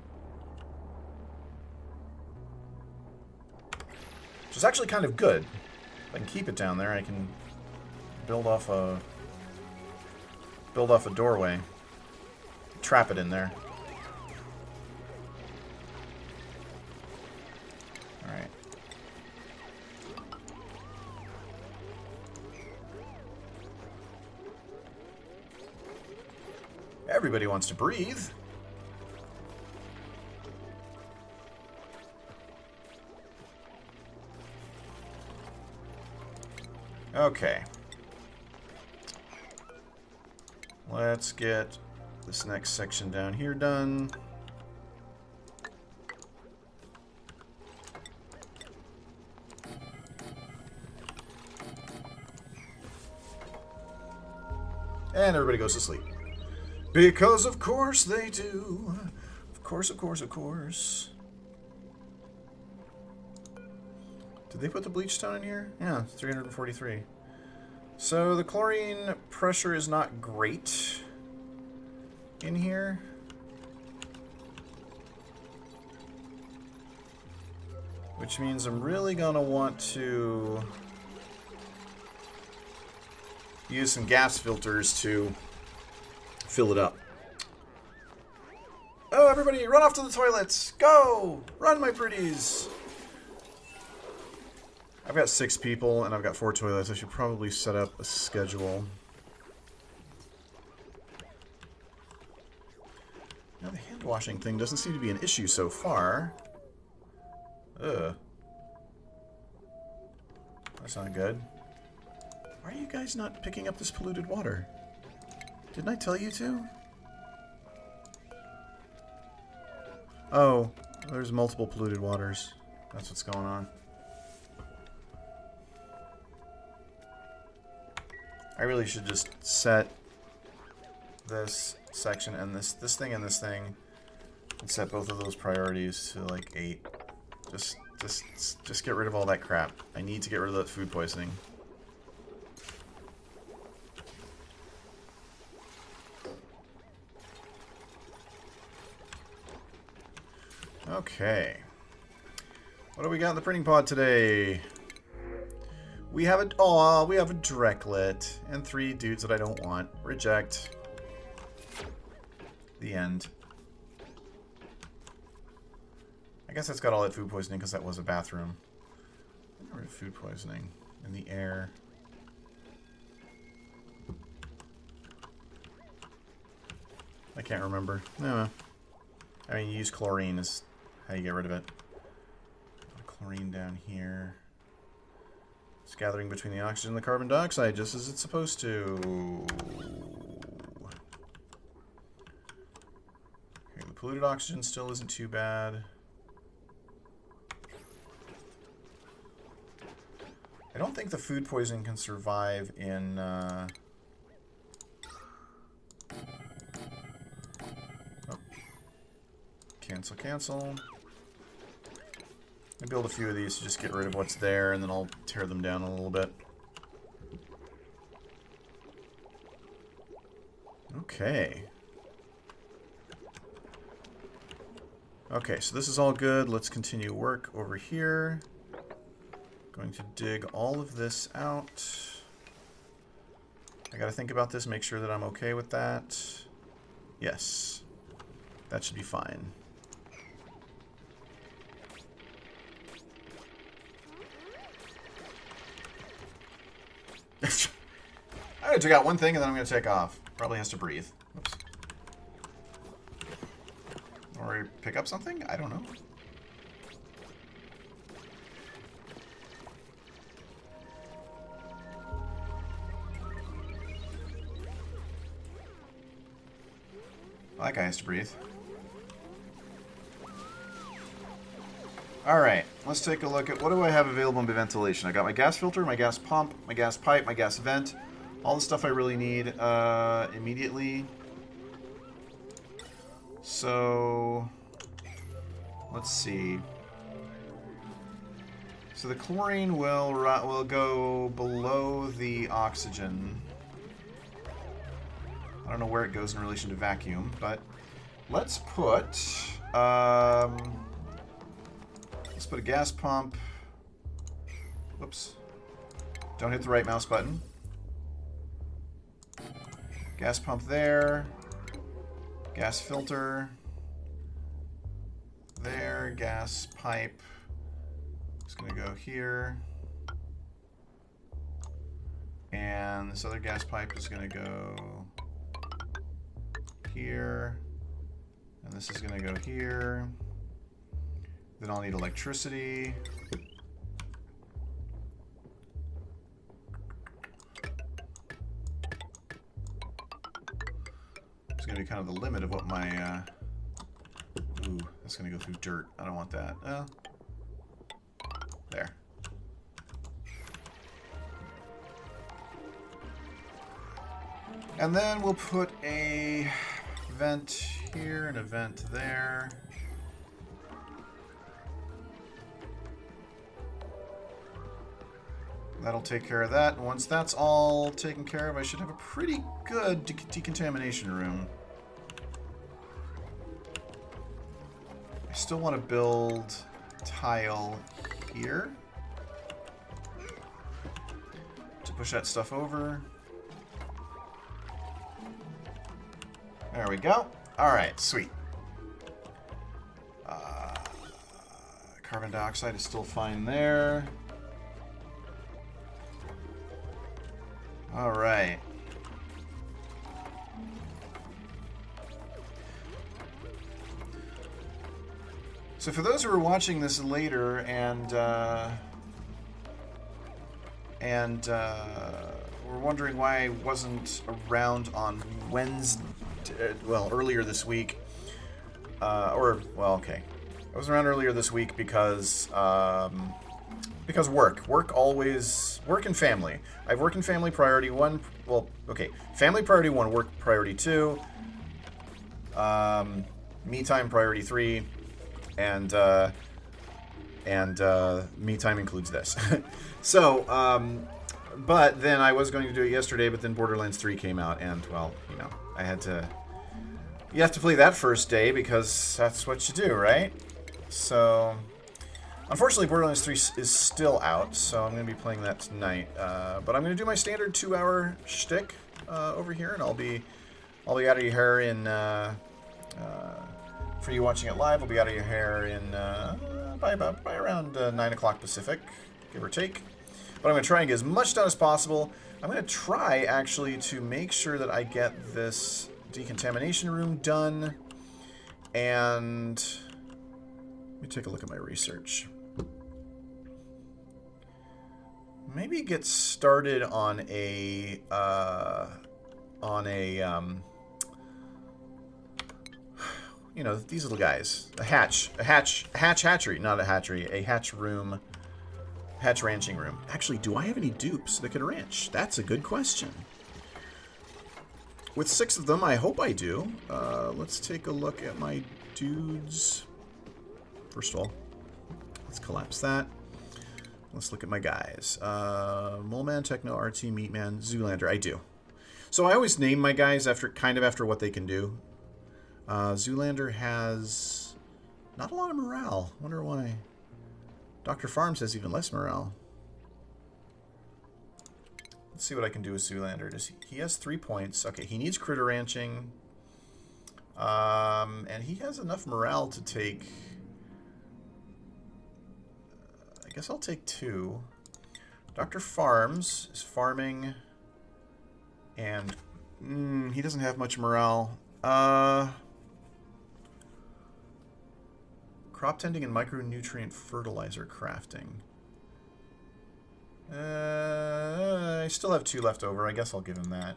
Which is actually kind of good. If I can keep it down there, I can build off a doorway. Trap it in there. Alright. Everybody wants to breathe. Okay. Let's get this next section down here done. And everybody goes to sleep. Because of course they do. Of course, of course, of course. Did they put the bleach stone in here? Yeah, it's 343. So the chlorine pressure is not great in here. Which means I'm really gonna want to use some gas filters to fill it up. Oh, everybody, run off to the toilets! Go! Run, my pretties! I've got 6 people, and I've got 4 toilets. I should probably set up a schedule. Now, the hand-washing thing doesn't seem to be an issue so far. Ugh. That's not good. Why are you guys not picking up this polluted water? Didn't I tell you to? Oh, there's multiple polluted waters. That's what's going on. I really should just set this section and this thing and this thing and set both of those priorities to like 8. Just get rid of all that crap. I need to get rid of that food poisoning. Okay. What do we got in the printing pod today? We have a Drecklet and 3 dudes that I don't want. Reject. The end. I guess that's got all that food poisoning because that was a bathroom. Get rid of food poisoning in the air. I can't remember. No. I mean, you use chlorine is how you get rid of it. Chlorine down here. It's gathering between the oxygen and the carbon dioxide, just as it's supposed to. Okay, the polluted oxygen still isn't too bad. I don't think the food poisoning can survive in... Oh. Cancel, cancel. I build a few of these to just get rid of what's there, and then I'll tear them down a little bit. Okay. Okay, so this is all good. Let's continue work over here. Going to dig all of this out. I gotta think about this, make sure that I'm okay with that. Yes. That should be fine. I'm gonna take out one thing and then I'm gonna take off. Probably has to breathe. Oops. Or pick up something? I don't know. That guy has to breathe. Alright, let's take a look at what do I have available in ventilation. I got my gas filter, my gas pump, my gas pipe, my gas vent. All the stuff I really need immediately. So, let's see. So the chlorine will go below the oxygen. I don't know where it goes in relation to vacuum, but let's put a gas pump. Whoops. Don't hit the right mouse button. Gas pump there. Gas filter. There. Gas pipe. It's going to go here. And this other gas pipe is going to go here. And this is going to go here. Then I'll need electricity. It's going to be kind of the limit of what my... ooh, that's going to go through dirt. I don't want that. There. And then we'll put a vent here and a vent there. That'll take care of that. And once that's all taken care of, I should have a pretty good decontamination room. I still want to build tile here to push that stuff over. There we go. Alright, sweet. Carbon dioxide is still fine there. Alright. So for those who are watching this later and we're wondering why I wasn't around on Wednesday, well, earlier this week, well, okay. I wasn't around earlier this week because work and family. I have work and family priority 1, well, okay, family priority 1, work priority 2, me time priority 3, and me time includes this. So, but then I was going to do it yesterday, but then Borderlands 3 came out, and, well, you know, I had to... You have to play that first day, because that's what you do, right? So... Unfortunately, Borderlands 3 is still out, so I'm going to be playing that tonight. But I'm going to do my standard 2-hour shtick over here, and I'll be out of your hair in... for you watching it live, I'll be out of your hair in by around 9 o'clock Pacific, give or take. But I'm going to try and get as much done as possible. I'm going to try, actually, to make sure that I get this decontamination room done. And let me take a look at my research. Maybe get started on a you know, these little guys. A hatchery, not a hatchery, a hatch ranching room. Actually, do I have any dupes that can ranch? That's a good question. With 6 of them, I hope I do. Let's take a look at my dudes. First of all, let's collapse that. Let's look at my guys. Moleman, Techno, RT, Meatman, Zoolander. I do. So I always name my guys kind of after what they can do. Zoolander has not a lot of morale. Wonder why. Dr. Farms has even less morale. Let's see what I can do with Zoolander. He has 3 points. Okay, he needs critter ranching. And he has enough morale to take... I guess I'll take 2. Dr. Farms is farming. And he doesn't have much morale. Crop tending and micronutrient fertilizer crafting. I still have 2 left over. I guess I'll give him that.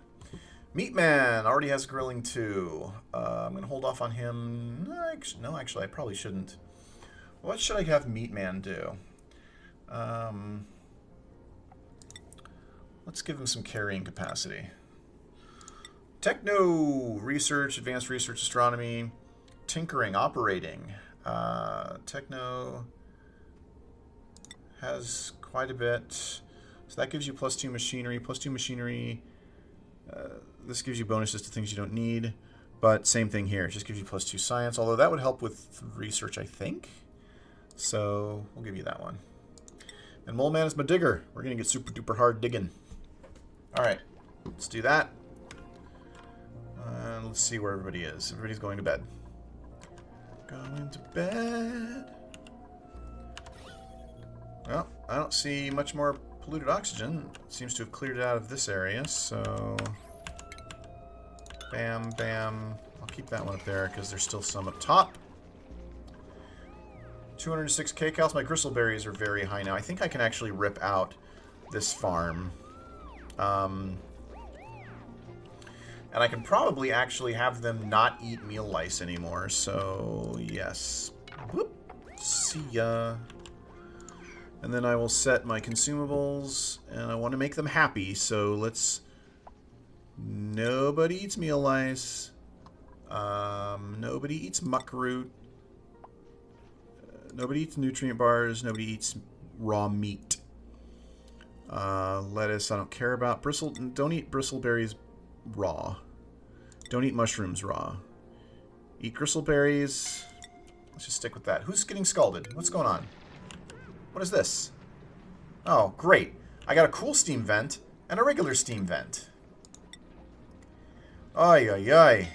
Meatman already has grilling 2. I'm going to hold off on him. No, actually, I probably shouldn't. What should I have Meat Man do? Let's give him some carrying capacity. Techno, research, advanced research, astronomy, tinkering, operating. Techno has quite a bit. So that gives you +2 machinery. +2 machinery. This gives you bonuses to things you don't need. But same thing here. It just gives you +2 science. Although that would help with research, I think. So we'll give you that one. And Mole Man is my digger. We're going to get super duper hard digging. Alright. Let's do that. And let's see where everybody is. Everybody's going to bed. Going to bed. Well, I don't see much more polluted oxygen. It seems to have cleared it out of this area, so... Bam, bam. I'll keep that one up there because there's still some up top. 206 kcals. My gristleberries are very high now. I think I can actually rip out this farm. And I can probably actually have them not eat meal lice anymore. So, yes. Whoop. See ya. And then I will set my consumables. And I want to make them happy. So, let's... Nobody eats meal lice. Nobody eats muckroot. Nobody eats nutrient bars. Nobody eats raw meat. Lettuce, I don't care about. Don't eat bristleberries raw. Don't eat mushrooms raw. Eat gristleberries. Let's just stick with that. Who's getting scalded? What's going on? What is this? Oh, great. I got a cool steam vent and a regular steam vent. Ay, ay,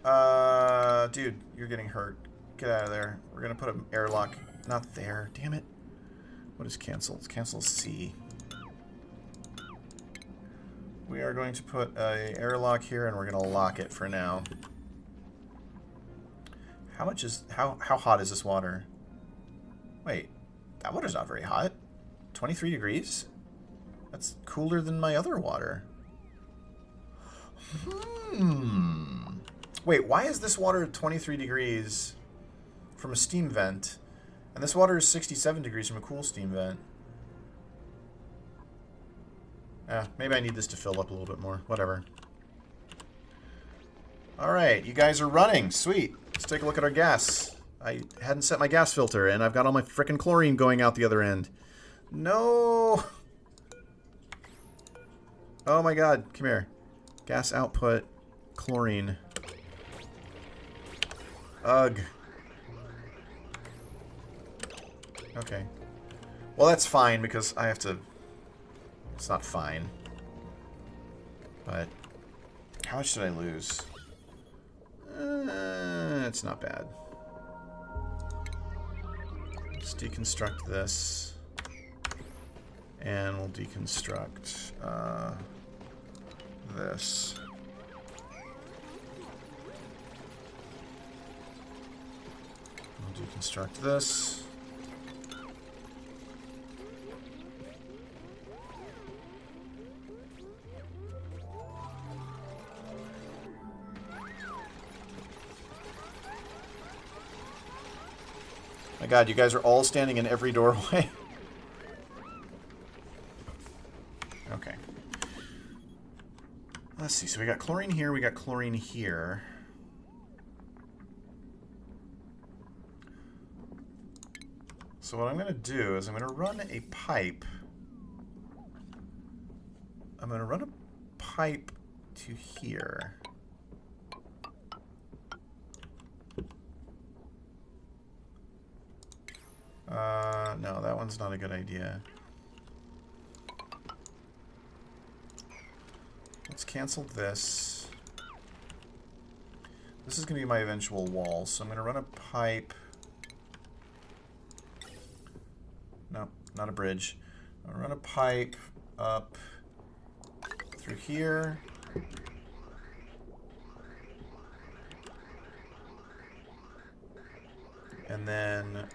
ay. Dude, you're getting hurt. Get out of there. We're going to put an airlock. Not there. Damn it. What is cancel? It's cancel C. We are going to put an airlock here, and we're going to lock it for now. How much is... How hot is this water? Wait. That water's not very hot. 23 degrees? That's cooler than my other water. Wait, why is this water 23 degrees from a steam vent? And this water is 67 degrees from a cool steam vent. Maybe I need this to fill up a little bit more. Whatever. Alright, you guys are running. Sweet. Let's take a look at our gas. I hadn't set my gas filter, and I've got all my frickin' chlorine going out the other end. No! Oh my god, come here. Gas output, chlorine. Ugh. Okay. Well, that's fine, because I have to... It's not fine. But... How much did I lose? It's not bad. Let's deconstruct this. And we'll deconstruct this. We'll deconstruct this. My god, you guys are all standing in every doorway. Okay. Let's see. So we got chlorine here, we got chlorine here. So what I'm going to do is I'm going to run a pipe. I'm going to run a pipe to here. No, that one's not a good idea. Let's cancel this. This is going to be my eventual wall, so I'm going to run a pipe. No, not a bridge. I'm going to run a pipe up through here. And then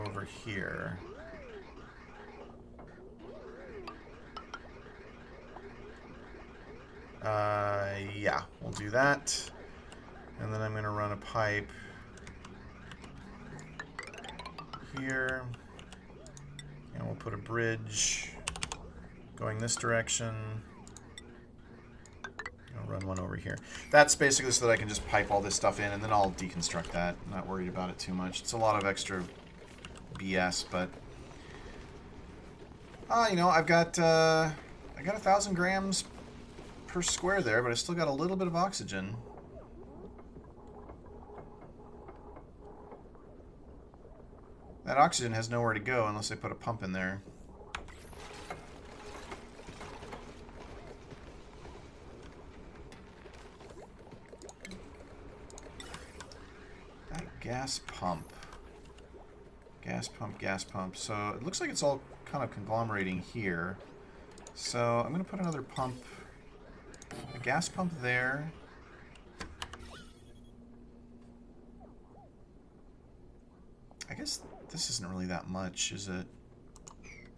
over here. Yeah, we'll do that. And then I'm going to run a pipe here. And we'll put a bridge going this direction. I'll run one over here. That's basically so that I can just pipe all this stuff in, and then I'll deconstruct that. I'm not worried about it too much. It's a lot of extra BS, but... you know, I got 1,000 grams per square there, but I still got a little bit of oxygen. That oxygen has nowhere to go unless I put a pump in there. That gas pump. Gas pump, gas pump. So it looks like it's all kind of conglomerating here. So I'm going to put another pump, a gas pump there. I guess this isn't really that much, is it?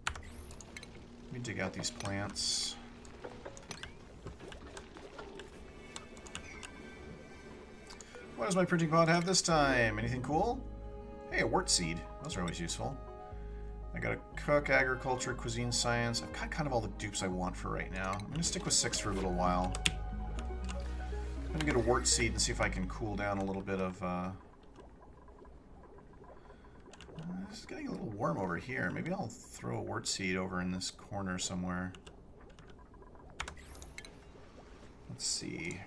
Let me dig out these plants. What does my printing pod have this time? Anything cool? Hey, a wort seed. Those are always useful. I got a cook, agriculture, cuisine, science. I've got kind of all the dupes I want for right now. I'm going to stick with 6 for a little while. I'm going to get a wort seed and see if I can cool down a little bit of... This is getting a little warm over here. Maybe I'll throw a wort seed over in this corner somewhere. Let's see.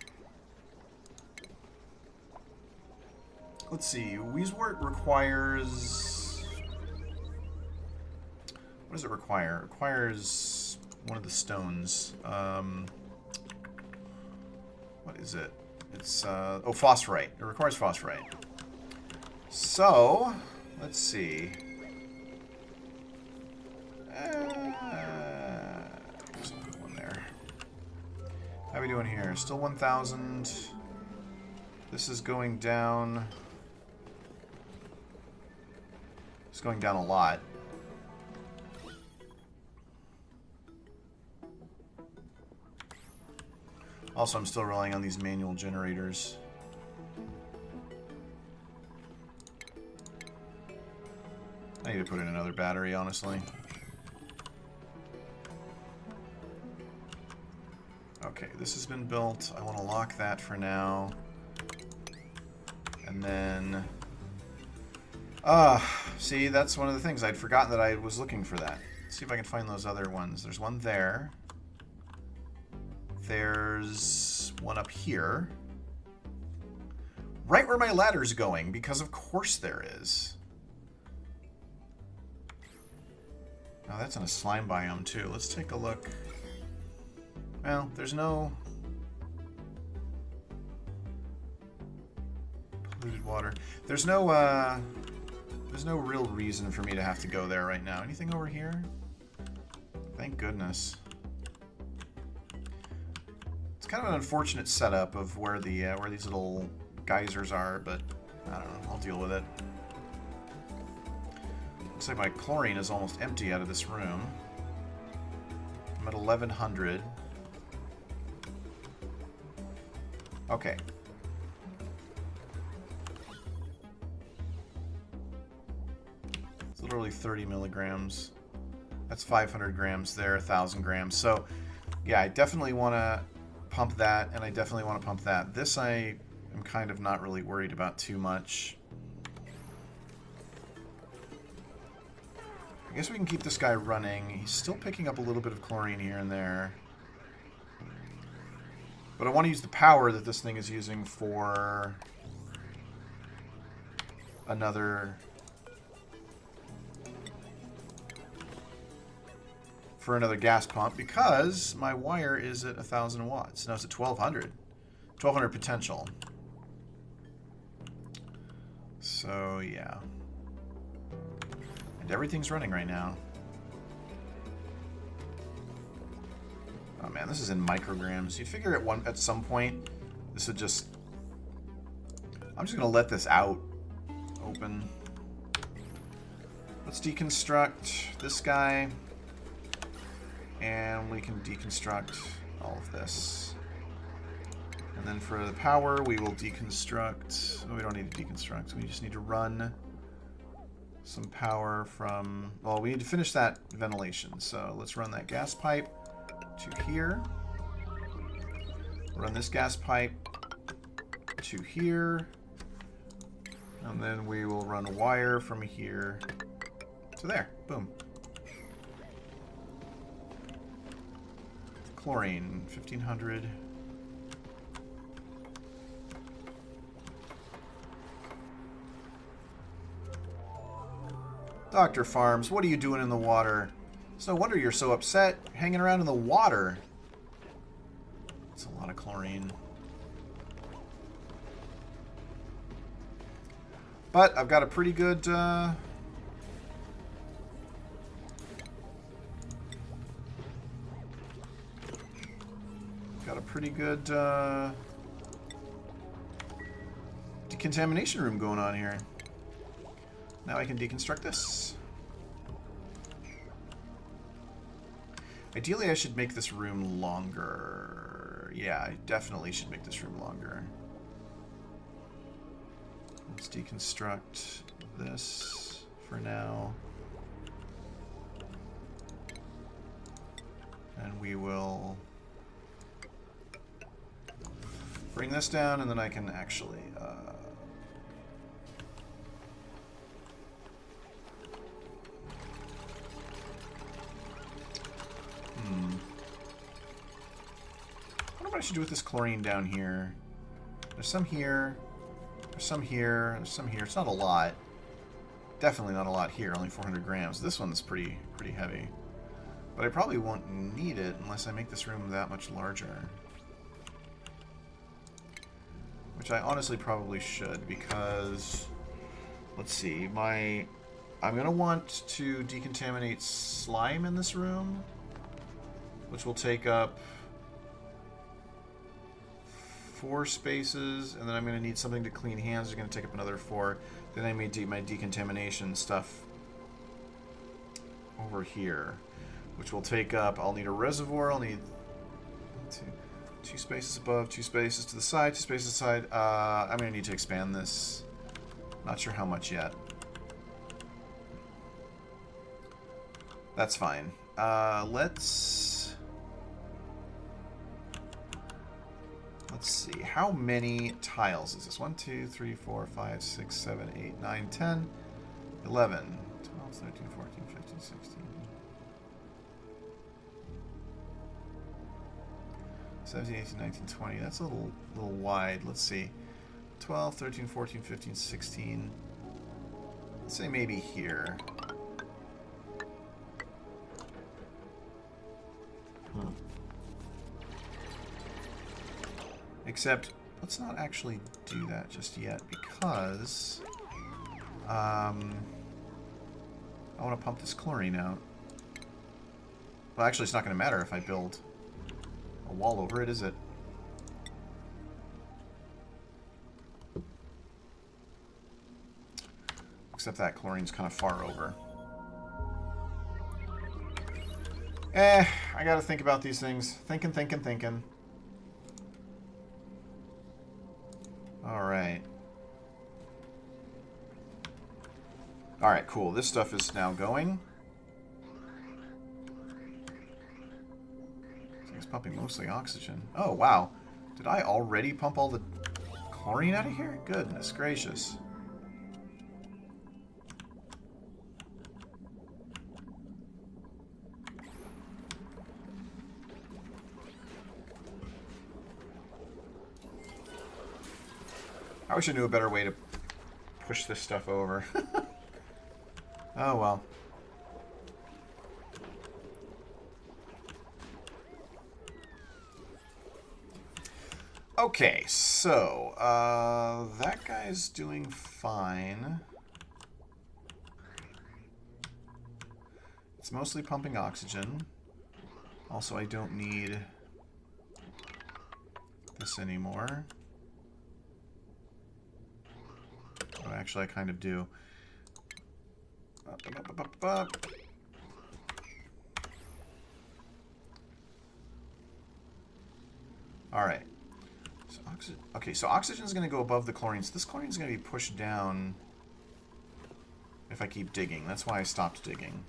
Let's see. Wheezewort requires... What does it require? It requires one of the stones. What is it? It's, oh, phosphorite. It requires phosphorite. So... Let's see. Just put one there. How are we doing here? Still 1,000. This is going down. It's going down a lot. Also, I'm still relying on these manual generators. I need to put in another battery, honestly. Okay, this has been built. I want to lock that for now. And then... see, that's one of the things. I'd forgotten that I was looking for that. Let's see if I can find those other ones. There's one there. There's one up here. Right where my ladder's going, because of course there is. Oh, that's in a slime biome, too. Let's take a look. Well, there's no... polluted water. There's no real reason for me to have to go there right now. Anything over here? Thank goodness. It's kind of an unfortunate setup of where the where these little geysers are, but I don't know. I'll deal with it. Looks like my chlorine is almost empty out of this room. I'm at 1,100. Okay. It's literally 30 milligrams. That's 500 grams there, 1,000 grams. So, yeah, I definitely want to pump that, and I definitely want to pump that. This I am kind of not really worried about too much. I guess we can keep this guy running. He's still picking up a little bit of chlorine here and there. But I want to use the power that this thing is using for another... for another gas pump, because my wire is at 1,000 watts. Now it's at 1,200. 1,200 potential. So, yeah. And everything's running right now. Oh man, this is in micrograms. You'd figure at some point this would just... I'm just gonna let this out. Open. Let's deconstruct this guy. And we can deconstruct all of this. And then for the power, we will deconstruct... Oh, we don't need to deconstruct. We just need to run some power from... Well, we need to finish that ventilation. So let's run that gas pipe to here. Run this gas pipe to here. And then we will run a wire from here to there. Boom. Chlorine, 1500. Dr. Farms, what are you doing in the water? It's no wonder you're so upset, hanging around in the water. It's a lot of chlorine. But I've got a pretty good... got a pretty good decontamination room going on here. Now I can deconstruct this. Ideally, I should make this room longer. Yeah, I definitely should make this room longer. Let's deconstruct this for now. And we will bring this down, and then I can actually... I wonder what I should do with this chlorine down here. There's some here. There's some here. There's some here. It's not a lot. Definitely not a lot here. Only 400 grams. This one's pretty heavy. But I probably won't need it unless I make this room that much larger. Which I honestly probably should, because... Let's see. I'm going to want to decontaminate slime in this room, which will take up 4 spaces, and then I'm going to need something to clean hands. It's going to take up another 4. Then I may do my decontamination stuff over here, which will take up... I'll need a reservoir. I'll need 2 spaces above, 2 spaces to the side, 2 spaces to the side. I'm going to need to expand this. Not sure how much yet. That's fine. Let's see. How many tiles is this? 1, 2, 3, 4, 5, 6, 7, 8, 9, 10, 11, 12, 13, 14, 15, 16, 17, 18, 19, 20. That's a little wide. Let's see. 12, 13, 14, 15, 16. Let's say maybe here. Except, let's not actually do that just yet, because I want to pump this chlorine out. Well, actually, it's not going to matter if I build a wall over it, is it? Except that chlorine's kind of far over. I gotta think about these things. Thinking. Alright. Alright, cool. This stuff is now going. It's pumping mostly oxygen. Oh, wow. Did I already pump all the chlorine out of here? Goodness gracious. I wish I knew a better way to push this stuff over. Oh, well. Okay, so, that guy's doing fine. It's mostly pumping oxygen. Also, I don't need this anymore. Oh, actually, I kind of do. Alright. So okay, so oxygen is going to go above the chlorine. So this chlorine is going to be pushed down if I keep digging. That's why I stopped digging.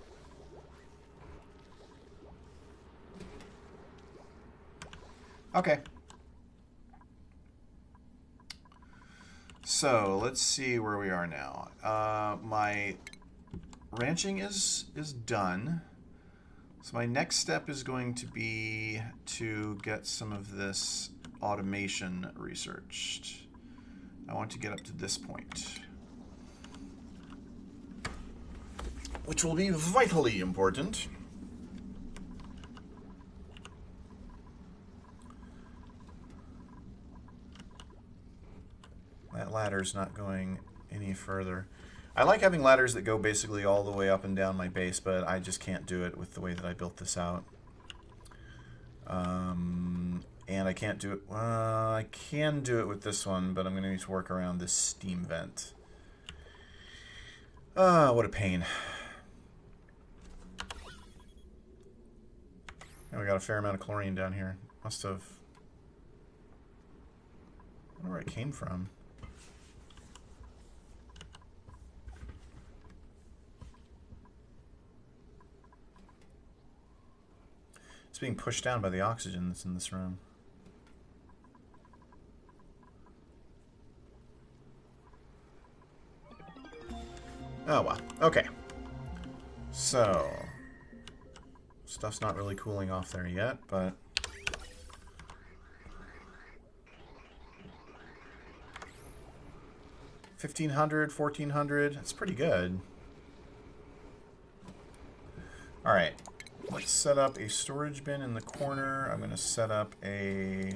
Okay. So, let's see where we are now. My ranching is done. So my next step is going to be to get some of this automation researched. I want to get up to this point, which will be vitally important. That ladder's not going any further. I like having ladders that go basically all the way up and down my base, but I just can't do it with the way that I built this out. And I can't do it... I can do it with this one, but I'm going to need to work around this steam vent. What a pain. And we got a fair amount of chlorine down here. Must have... I wonder where it came from. It's being pushed down by the oxygen that's in this room. Oh, well. Okay. So, stuff's not really cooling off there yet, but... $1,500, $1,400. That's pretty good. Alright. Let's set up a storage bin in the corner. I'm going to set up a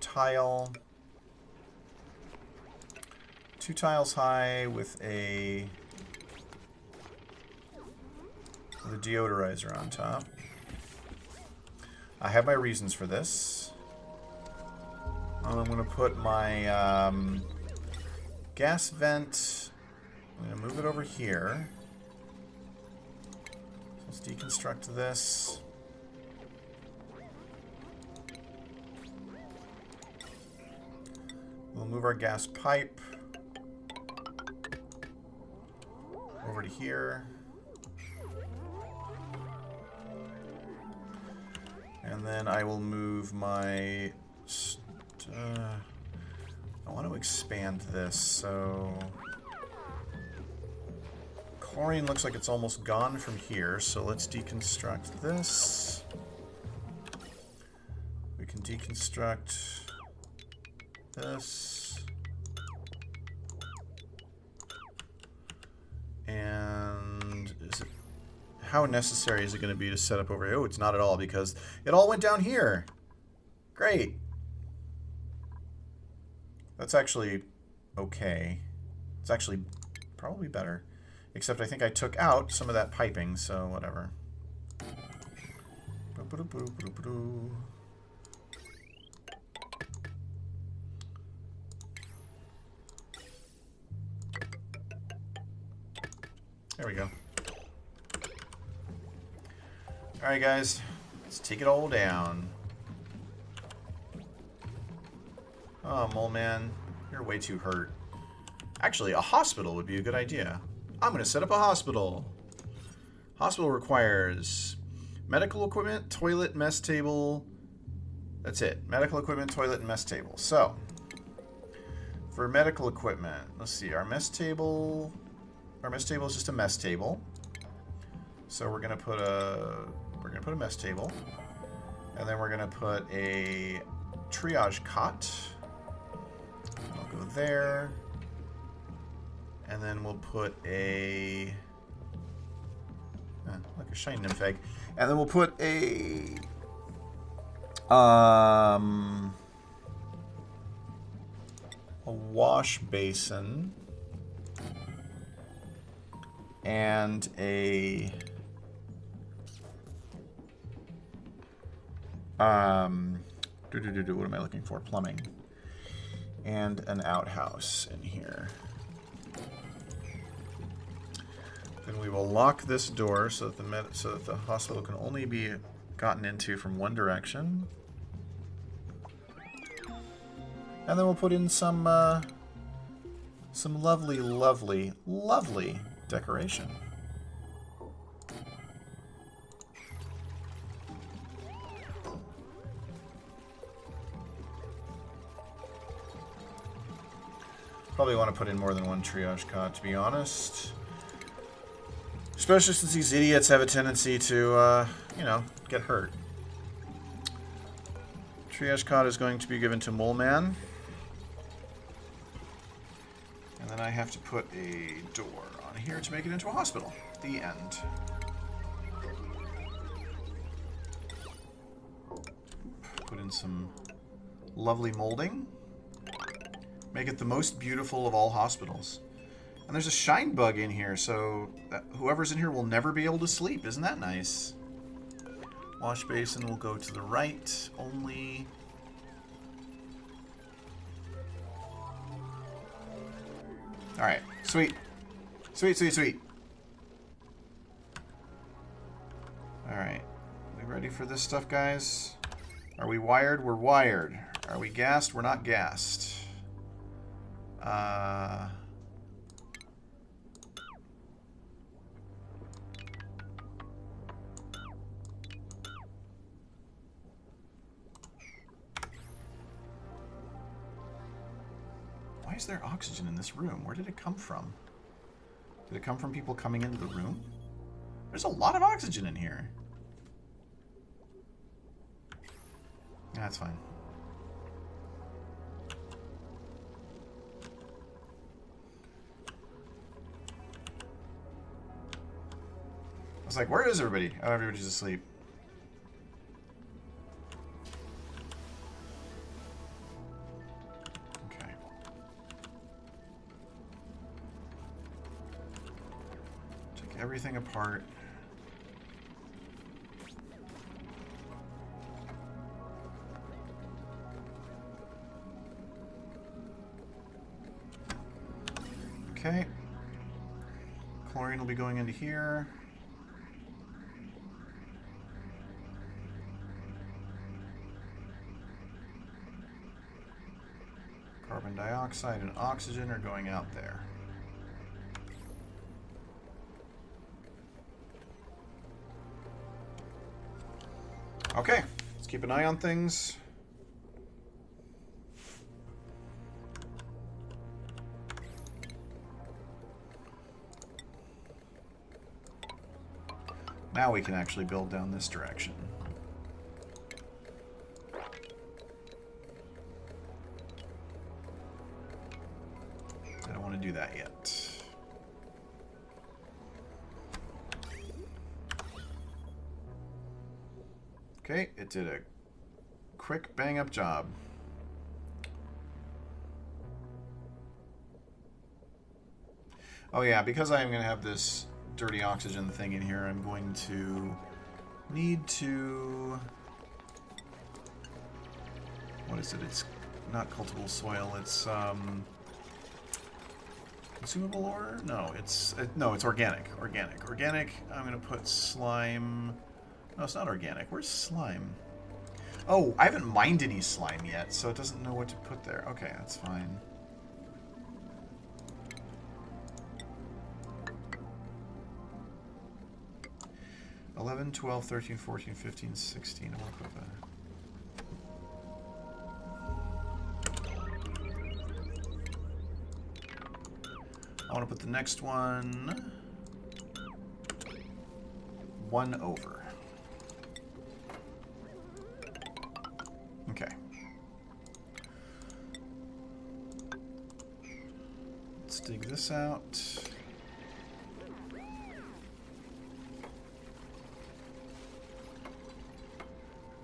tile. 2 tiles high with a deodorizer on top. I have my reasons for this. I'm going to put my gas vent. I'm going to move it over here. So let's deconstruct this. We'll move our gas pipe over to here. And then I will move my... I want to expand this, so... Chlorine looks like it's almost gone from here, so let's deconstruct this. We can deconstruct this. And is it... How necessary is it going to be to set up over here? Oh, it's not at all, because it all went down here. Great. That's actually okay. It's actually probably better. Except I think I took out some of that piping, so whatever. There we go. Alright guys, let's take it all down. Oh, Mole Man, you're way too hurt. Actually, a hospital would be a good idea. I'm going to set up a hospital. Hospital requires medical equipment, toilet, mess table. That's it. Medical equipment, toilet, and mess table. So, for medical equipment, let's see. Our mess table is just a mess table. So we're going to put a mess table, and then we're going to put a triage cot. I'll go there. And then we'll put a... like a shiny nymph egg. And then we'll put a... a wash basin. And a... what am I looking for? Plumbing. And an outhouse in here. Then we will lock this door so that the hospital can only be gotten into from one direction. And then we'll put in some Some lovely, lovely, lovely decoration. Probably want to put in more than one triage cot, to be honest. Especially since these idiots have a tendency to, you know, get hurt. Triage cot is going to be given to Mole Man. And then I have to put a door on here to make it into a hospital. The end. Put in some lovely molding. Make it the most beautiful of all hospitals. And there's a shine bug in here, so that whoever's in here will never be able to sleep. Isn't that nice? Wash basin will go to the right only. Alright, sweet. Sweet, sweet, sweet. Alright. We ready for this stuff, guys? Are we wired? We're wired. Are we gassed? We're not gassed. Why is there oxygen in this room? Where did it come from? Did it come from people coming into the room? There's a lot of oxygen in here. That's fine. I was like, where is everybody? Oh, everybody's asleep. Okay. Take everything apart. Okay. Chlorine will be going into here. Carbon dioxide and oxygen are going out there. Okay, let's keep an eye on things. Now we can actually build down this direction. I don't want to do that yet. Okay, it did a quick bang-up job. Oh yeah, because I am going to have this dirty oxygen thing in here, I'm going to need to... What is it? It's not cultivable soil, it's consumable ore? No, it's organic. Organic, I'm going to put slime... No, it's not organic. Where's slime? Oh, I haven't mined any slime yet, so it doesn't know what to put there. Okay, that's fine. $11, $12, $13, $14, $15, $16. I want to put that. I want to put the next one 1 over. Okay. Let's dig this out.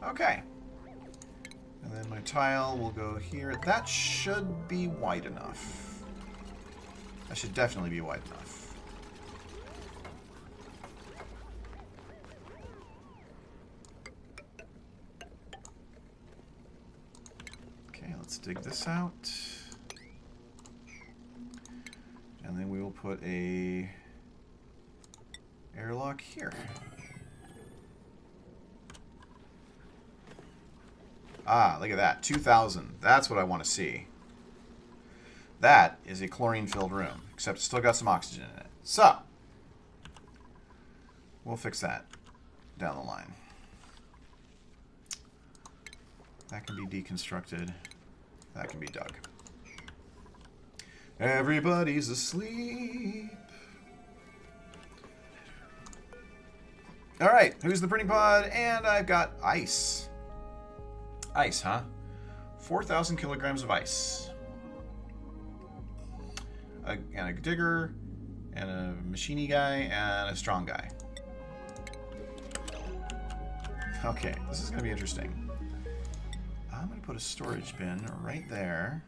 Okay. And then my tile will go here. That should be wide enough. That should definitely be wide enough. Okay, let's dig this out. And then we will put a airlock here. Ah, look at that. 2,000. That's what I want to see. That is a chlorine-filled room, except it's still got some oxygen in it. So, we'll fix that down the line. That can be deconstructed. That can be dug. Everybody's asleep. Alright, who's the printing pod? And I've got ice. Ice, huh? 4,000 kilograms of ice. And a digger, and a machiny guy, and a strong guy. Okay, this is going to be interesting. I'm going to put a storage bin right there.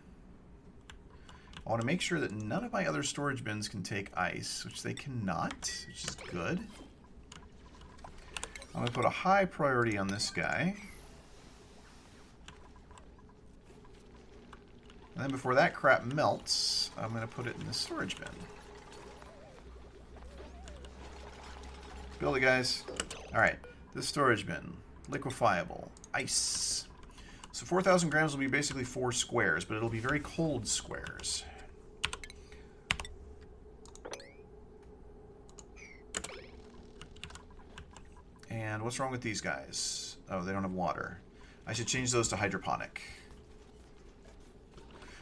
I want to make sure that none of my other storage bins can take ice, which they cannot, which is good. I'm going to put a high priority on this guy. And then before that crap melts, I'm going to put it in the storage bin. Build it, guys. Alright, this storage bin. Liquefiable. Ice. So 4,000 grams will be basically 4 squares, but it'll be very cold squares. And what's wrong with these guys? Oh, they don't have water. I should change those to hydroponic.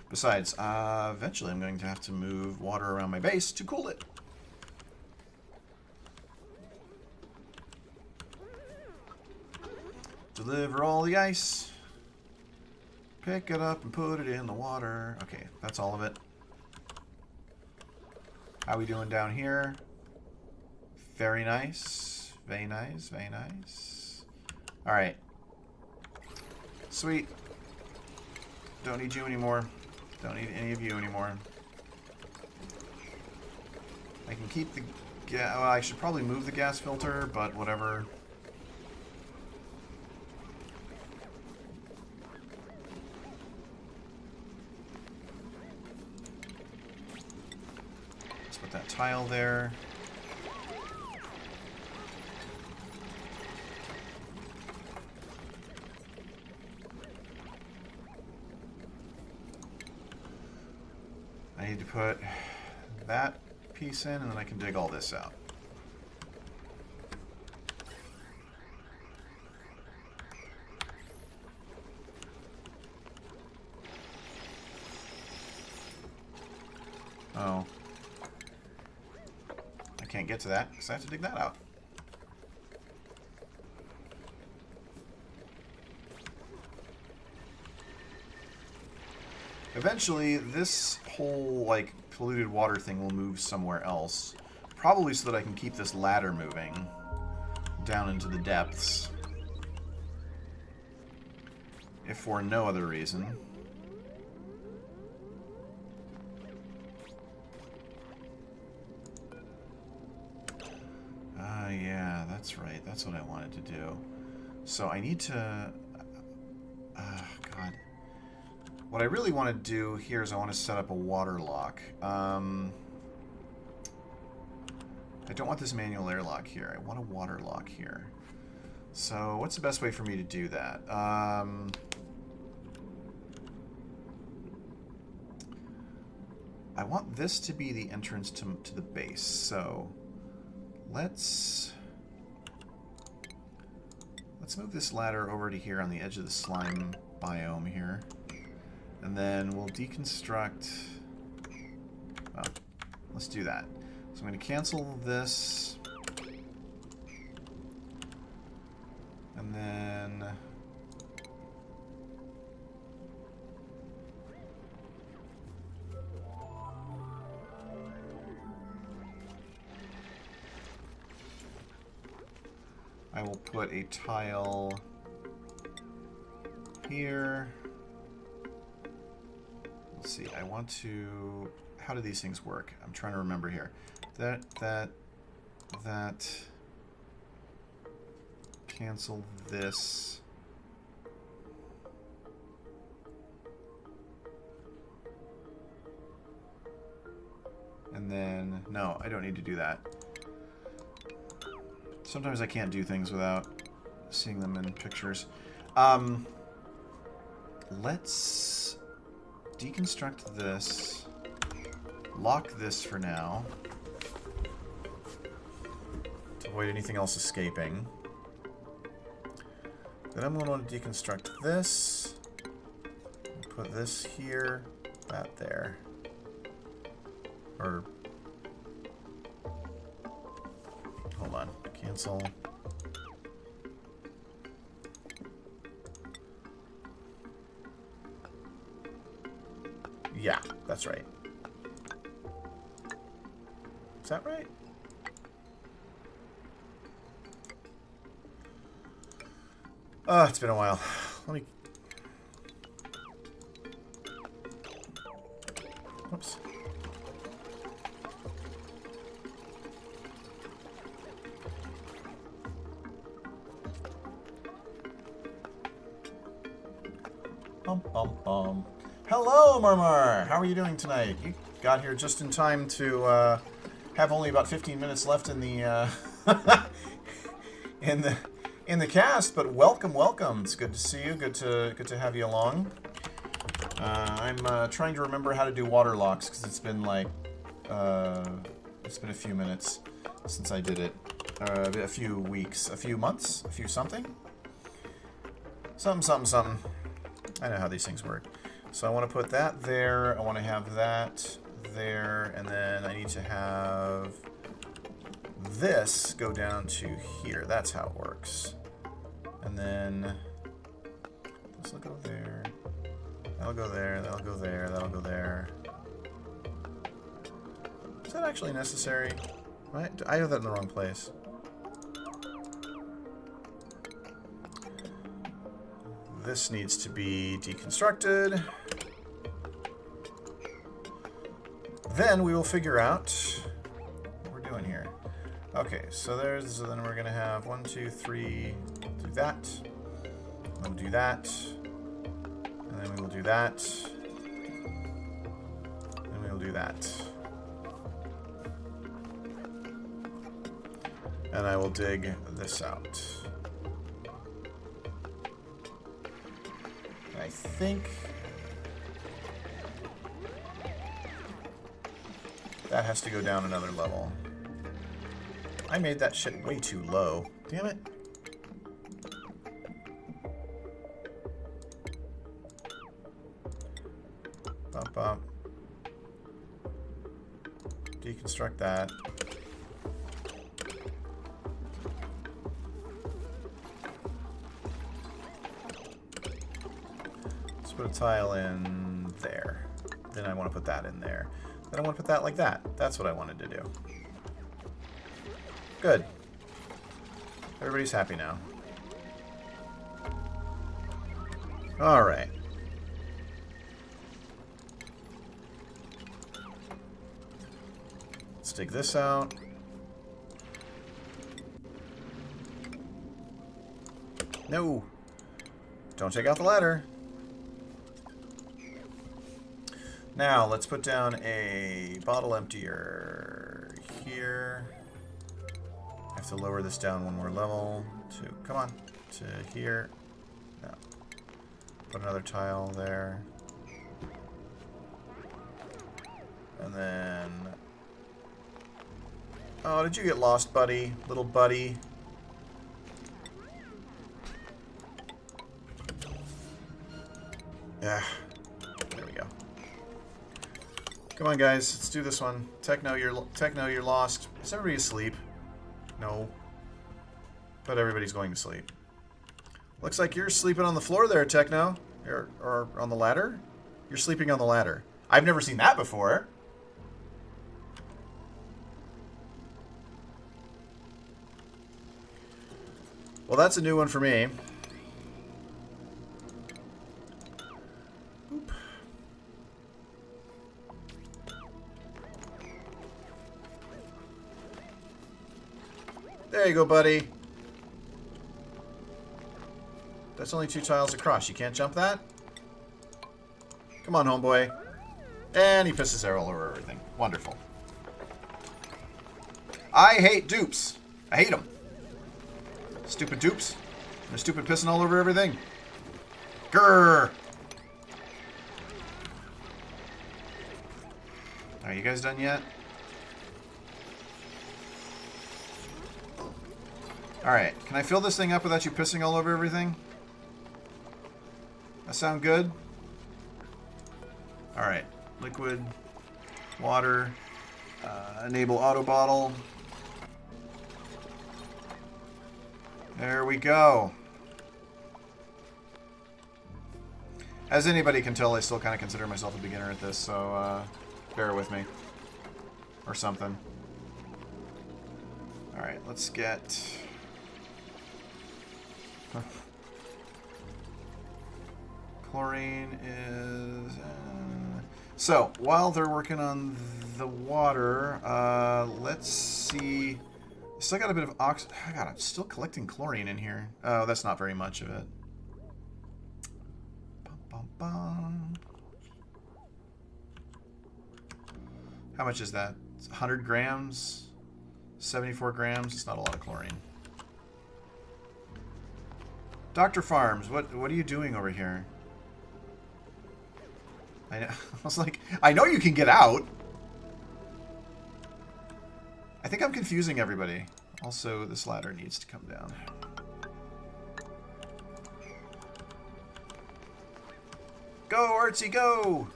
Besides, eventually I'm going to have to move water around my base to cool it. Deliver all the ice. Pick it up and put it in the water. Okay, that's all of it. How we doing down here? Very nice. Very nice, very nice. Alright. Sweet. Don't need you anymore. Don't need any of you anymore. I can keep the gas. Well, I should probably move the gas filter, but whatever. Let's put that tile there. I need to put that piece in, and then I can dig all this out. Oh. I can't get to that, because I have to dig that out. Eventually, this whole, like, polluted water thing will move somewhere else. Probably so that I can keep this ladder moving down into the depths. If for no other reason. Yeah, that's right. That's what I wanted to do. So I need to... God. What I really want to do here is I want to set up a water lock. I don't want this manual airlock here. I want a water lock here. So what's the best way for me to do that? I want this to be the entrance to the base. So let's move this ladder over to here on the edge of the slime biome here. And then we'll deconstruct... Well, let's do that. So I'm going to cancel this. And then... I will put a tile here. Let's see, I want to... How do these things work? I'm trying to remember here. That... Cancel this. And then... No, I don't need to do that. Sometimes I can't do things without seeing them in pictures. Let's deconstruct this. lock this for now. To avoid anything else escaping. Then I'm going to want to deconstruct this. Put this here. That there. Or... hold on. Cancel. Yeah, that's right. Is that right? It's been a while. Let me... oops. Bum, bum, bum. Hello, Murmur! How are you doing tonight? You got here just in time to have only about 15 minutes left in the in the cast, but welcome, welcome. It's good to see you. Good to have you along. I'm trying to remember how to do water locks because it's been like it's been a few minutes since I did it. A few weeks, a few months, a few something. Something. I know how these things work. So I want to put that there, I want to have that there, and then I need to have this go down to here. That's how it works. And then this will go there, that'll go there, that'll go there, that'll go there. Is that actually necessary? Right? I have that in the wrong place. This needs to be deconstructed. Then we will figure out what we're doing here. Okay, so then we're gonna have 1, 2, 3, do that. We'll do that. And then we will do that. And we will do that. And I will dig this out. I think that has to go down another level. I made that shit way too low. Damn it. Bump, bump. Deconstruct that. Put a tile in there. Then I want to put that in there. Then I want to put that like that. That's what I wanted to do. Good. Everybody's happy now. Alright. Let's dig this out. No! Don't take out the ladder. Now, let's put down a bottle emptier here. I have to lower this down one more level to, come on, to here. No. Put another tile there. And then... oh, did you get lost, buddy? Little buddy. Yeah. There we go. Come on, guys, let's do this one. Techno, you're lost. Is everybody asleep? No. But everybody's going to sleep. Looks like you're sleeping on the floor there, Techno. Or on the ladder? You're sleeping on the ladder. I've never seen that before. Well, that's a new one for me. Oop. There you go, buddy. That's only 2 tiles across. You can't jump that? Come on, homeboy. And he pisses air all over everything. Wonderful. I hate dupes. I hate them. Stupid dupes. They're stupid pissing all over everything. Grrr. Are you guys done yet? Alright, can I fill this thing up without you pissing all over everything? That sound good? Alright, liquid, water, enable auto bottle. There we go. As anybody can tell, I still kind of consider myself a beginner at this, so bear with me. Or something. Alright, let's get... Chlorine is... So, while they're working on the water, let's see... Still got a bit of God, I'm still collecting chlorine in here. Oh, that's not very much of it. Bum, bum, bum. How much is that? It's 100 grams? 74 grams? It's not a lot of chlorine. Dr. Farms, what are you doing over here? I was like, I know you can get out. I think I'm confusing everybody. Also, this ladder needs to come down. Go, Artsy, go!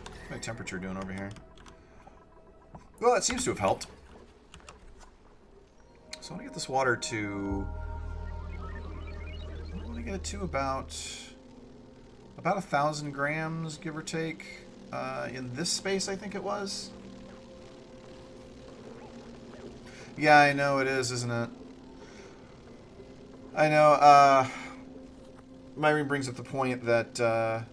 What's my temperature doing over here? Well, that seems to have helped. So I want to get this water to... I want to get it to about 1,000 grams, give or take, in this space, I think it was. Yeah, I know it is, isn't it? I know, Myron brings up the point that,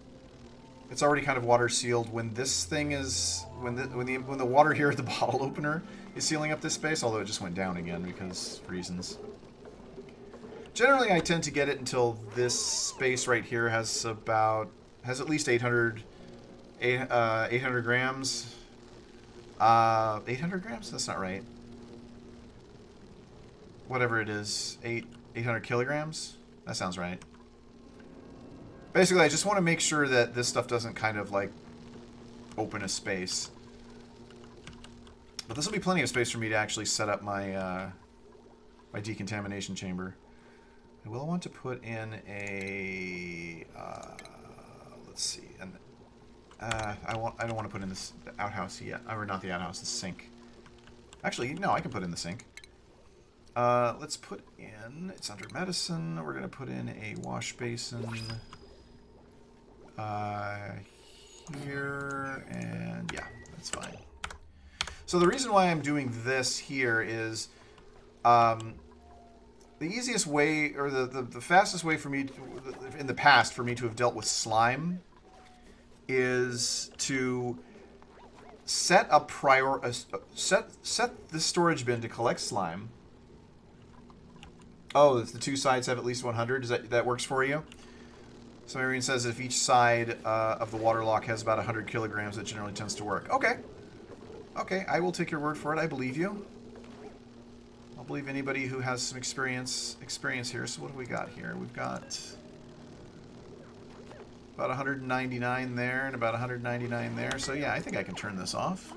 it's already kind of water sealed when this thing is... When the water here at the bottle opener is sealing up this space, although it just went down again because reasons. Generally, I tend to get it until this space right here has at least 800 grams. 800 grams? That's not right. Whatever it is, 800 kilograms? That sounds right. Basically, I just want to make sure that this stuff doesn't kind of, like, open a space. But this will be plenty of space for me to actually set up my, my decontamination chamber. I will want to put in a, let's see, I don't want to put in this the outhouse yet, or not the outhouse, the sink. Actually, no, I can put in the sink. Let's put in, it's under medicine, we're going to put in a wash basin here, and yeah, that's fine. So the reason why I'm doing this here is the easiest way, or the fastest way for me, in the past, for me to have dealt with slime is to set a set the storage bin to collect slime. Oh, the two sides have at least 100. Does that works for you? So Marion says if each side of the water lock has about 100 kilograms, that generally tends to work. Okay. Okay, I will take your word for it. I believe you. I'll believe anybody who has some experience here. So what do we got here? We've got about 199 there and about 199 there. So yeah, I think I can turn this off.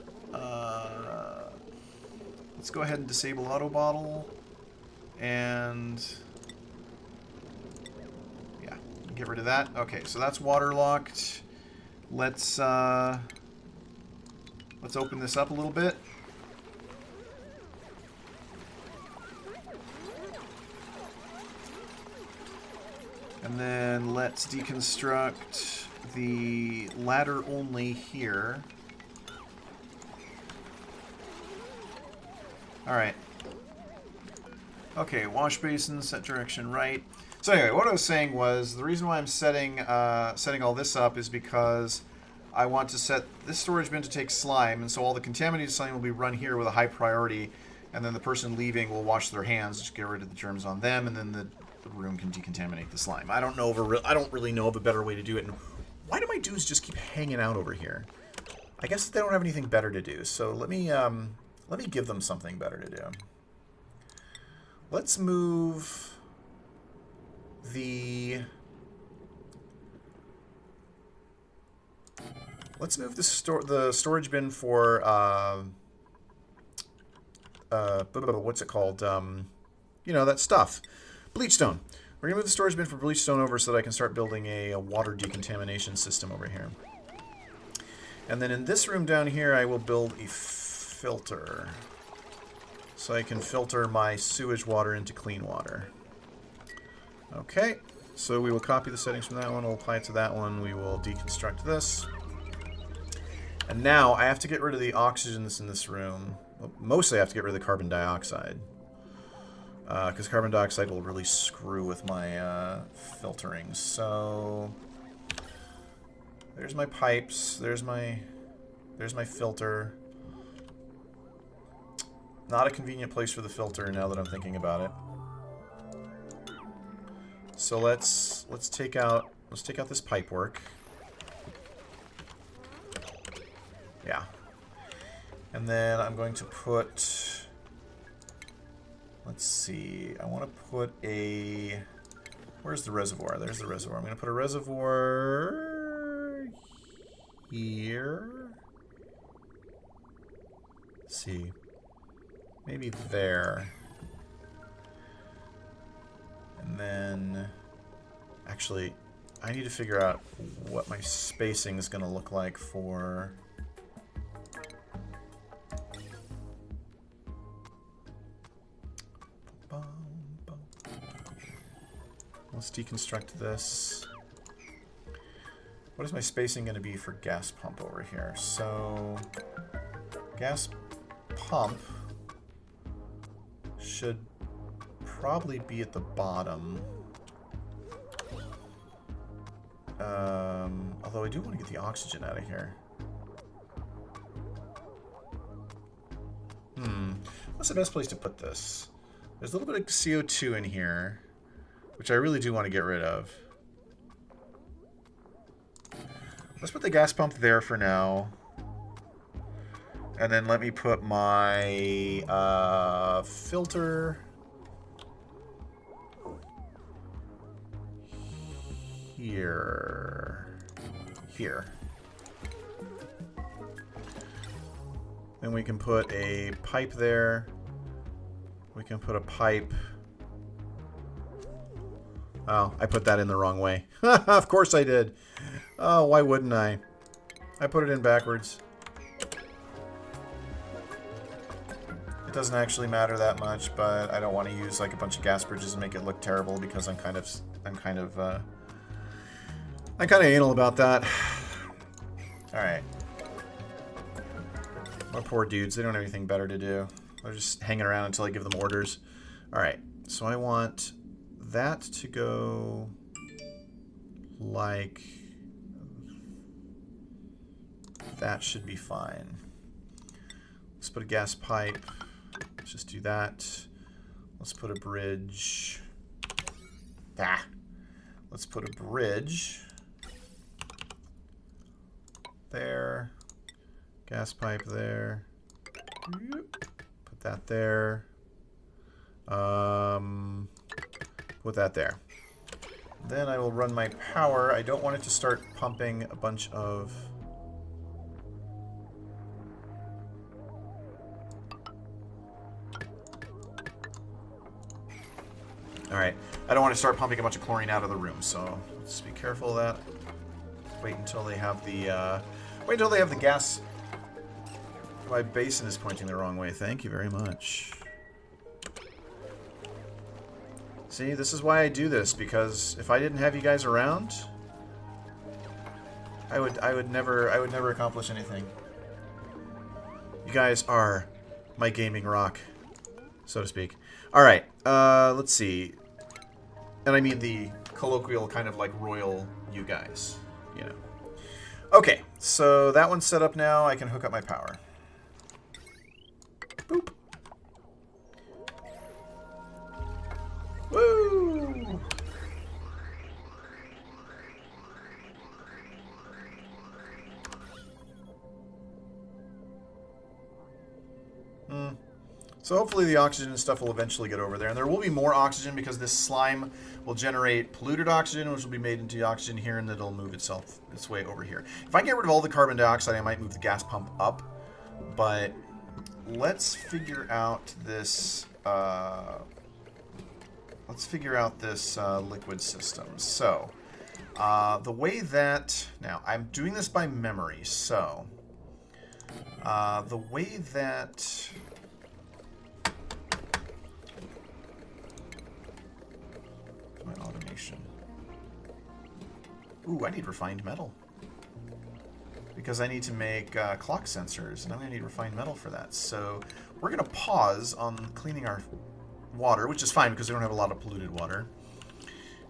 Let's go ahead and disable auto bottle. And yeah, get rid of that. Okay, so that's waterlocked. Let's open this up a little bit. And then let's deconstruct the ladder only here. Alright. Okay, wash basin, set direction right. So anyway, what I was saying was, the reason why I'm setting all this up is because I want to set this storage bin to take slime, and so all the contaminated slime will be run here with a high priority, and then the person leaving will wash their hands, just get rid of the germs on them, and then the room can decontaminate the slime. I don't really know of a better way to do it. And why do my dudes just keep hanging out over here? I guess they don't have anything better to do. So let me give them something better to do. Let's move the Let's move the storage bin for what's it called? You know, that stuff. Bleachstone. We're gonna move the storage bin for bleachstone over so that I can start building a water decontamination system over here. And then in this room down here, I will build a filter. So I can filter my sewage water into clean water. Okay, so we will copy the settings from that one, we'll apply it to that one, we will deconstruct this. And now I have to get rid of the oxygen that's in this room. Well, mostly I have to get rid of the carbon dioxide. Because carbon dioxide will really screw with my filtering. So there's my pipes, there's my filter. Not a convenient place for the filter now that I'm thinking about it. So let's take out this pipe work. Yeah. And then I'm going to put, let's see, I want to put a, where's the reservoir? There's the reservoir. I'm going to put a reservoir here. Let's see. Maybe there. And then, actually, I need to figure out what my spacing is going to look like for... Let's deconstruct this. What is my spacing going to be for gas pump over here? So, gas pump should probably be at the bottom. Although I do want to get the oxygen out of here. What's the best place to put this? There's a little bit of CO2 in here, which I really do want to get rid of. Let's put the gas pump there for now. And then let me put my filter here. Then we can put a pipe there. We can put a pipe. Oh, I put that in the wrong way. Of course I did. Oh, why wouldn't I? I put it in backwards. It doesn't actually matter that much, but I don't want to use like a bunch of gas bridges and make it look terrible because I'm kind of anal about that. All right. My poor dudes, they don't have anything better to do. They're just hanging around until I give them orders. All right. So I want that to go like that. Should be fine. Let's put a gas pipe. Let's just do that. Let's put a bridge. Let's put a bridge there. Gas pipe there. Put that there. Put that there. Then I will run my power. I don't want it to start pumping a bunch of... Alright. I don't want to start pumping a bunch of chlorine out of the room, so let's be careful of that. Wait until they have the, gas. My basin is pointing the wrong way. Thank you very much. See, this is why I do this, because if I didn't have you guys around, I would never accomplish anything. You guys are my gaming rock, so to speak. All right, let's see. And I mean the colloquial kind of like royal you guys, you know. Okay, so that one's set up now. I can hook up my power. Boop. Woo! So hopefully the oxygen and stuff will eventually get over there. And there will be more oxygen because this slime will generate polluted oxygen, which will be made into oxygen here, and then it'll move its way over here. If I get rid of all the carbon dioxide, I might move the gas pump up. But let's figure out this... liquid system. So, the way that... Now, I'm doing this by memory, so... the way that... My automation. Ooh, I need refined metal. Because I need to make clock sensors, and I'm going to need refined metal for that. So, we're going to pause on cleaning our water, which is fine because we don't have a lot of polluted water.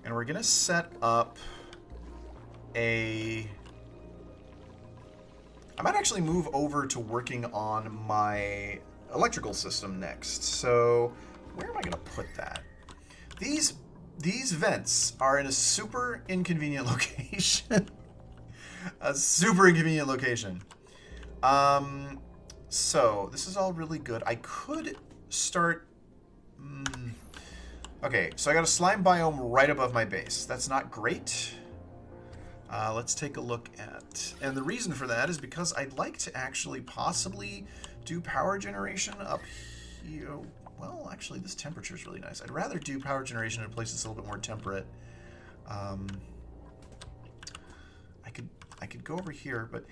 And we're going to set up a... I might actually move over to working on my electrical system next. So, where am I going to put that? These vents are in a super inconvenient location. A super inconvenient location. So, this is all really good. I could start... Okay, so I got a slime biome right above my base. That's not great. Let's take a look at... And the reason for that is because I'd like to actually possibly do power generation up here. Well, actually, this temperature is really nice. I'd rather do power generation in a place that's a little bit more temperate. I could go over here, but...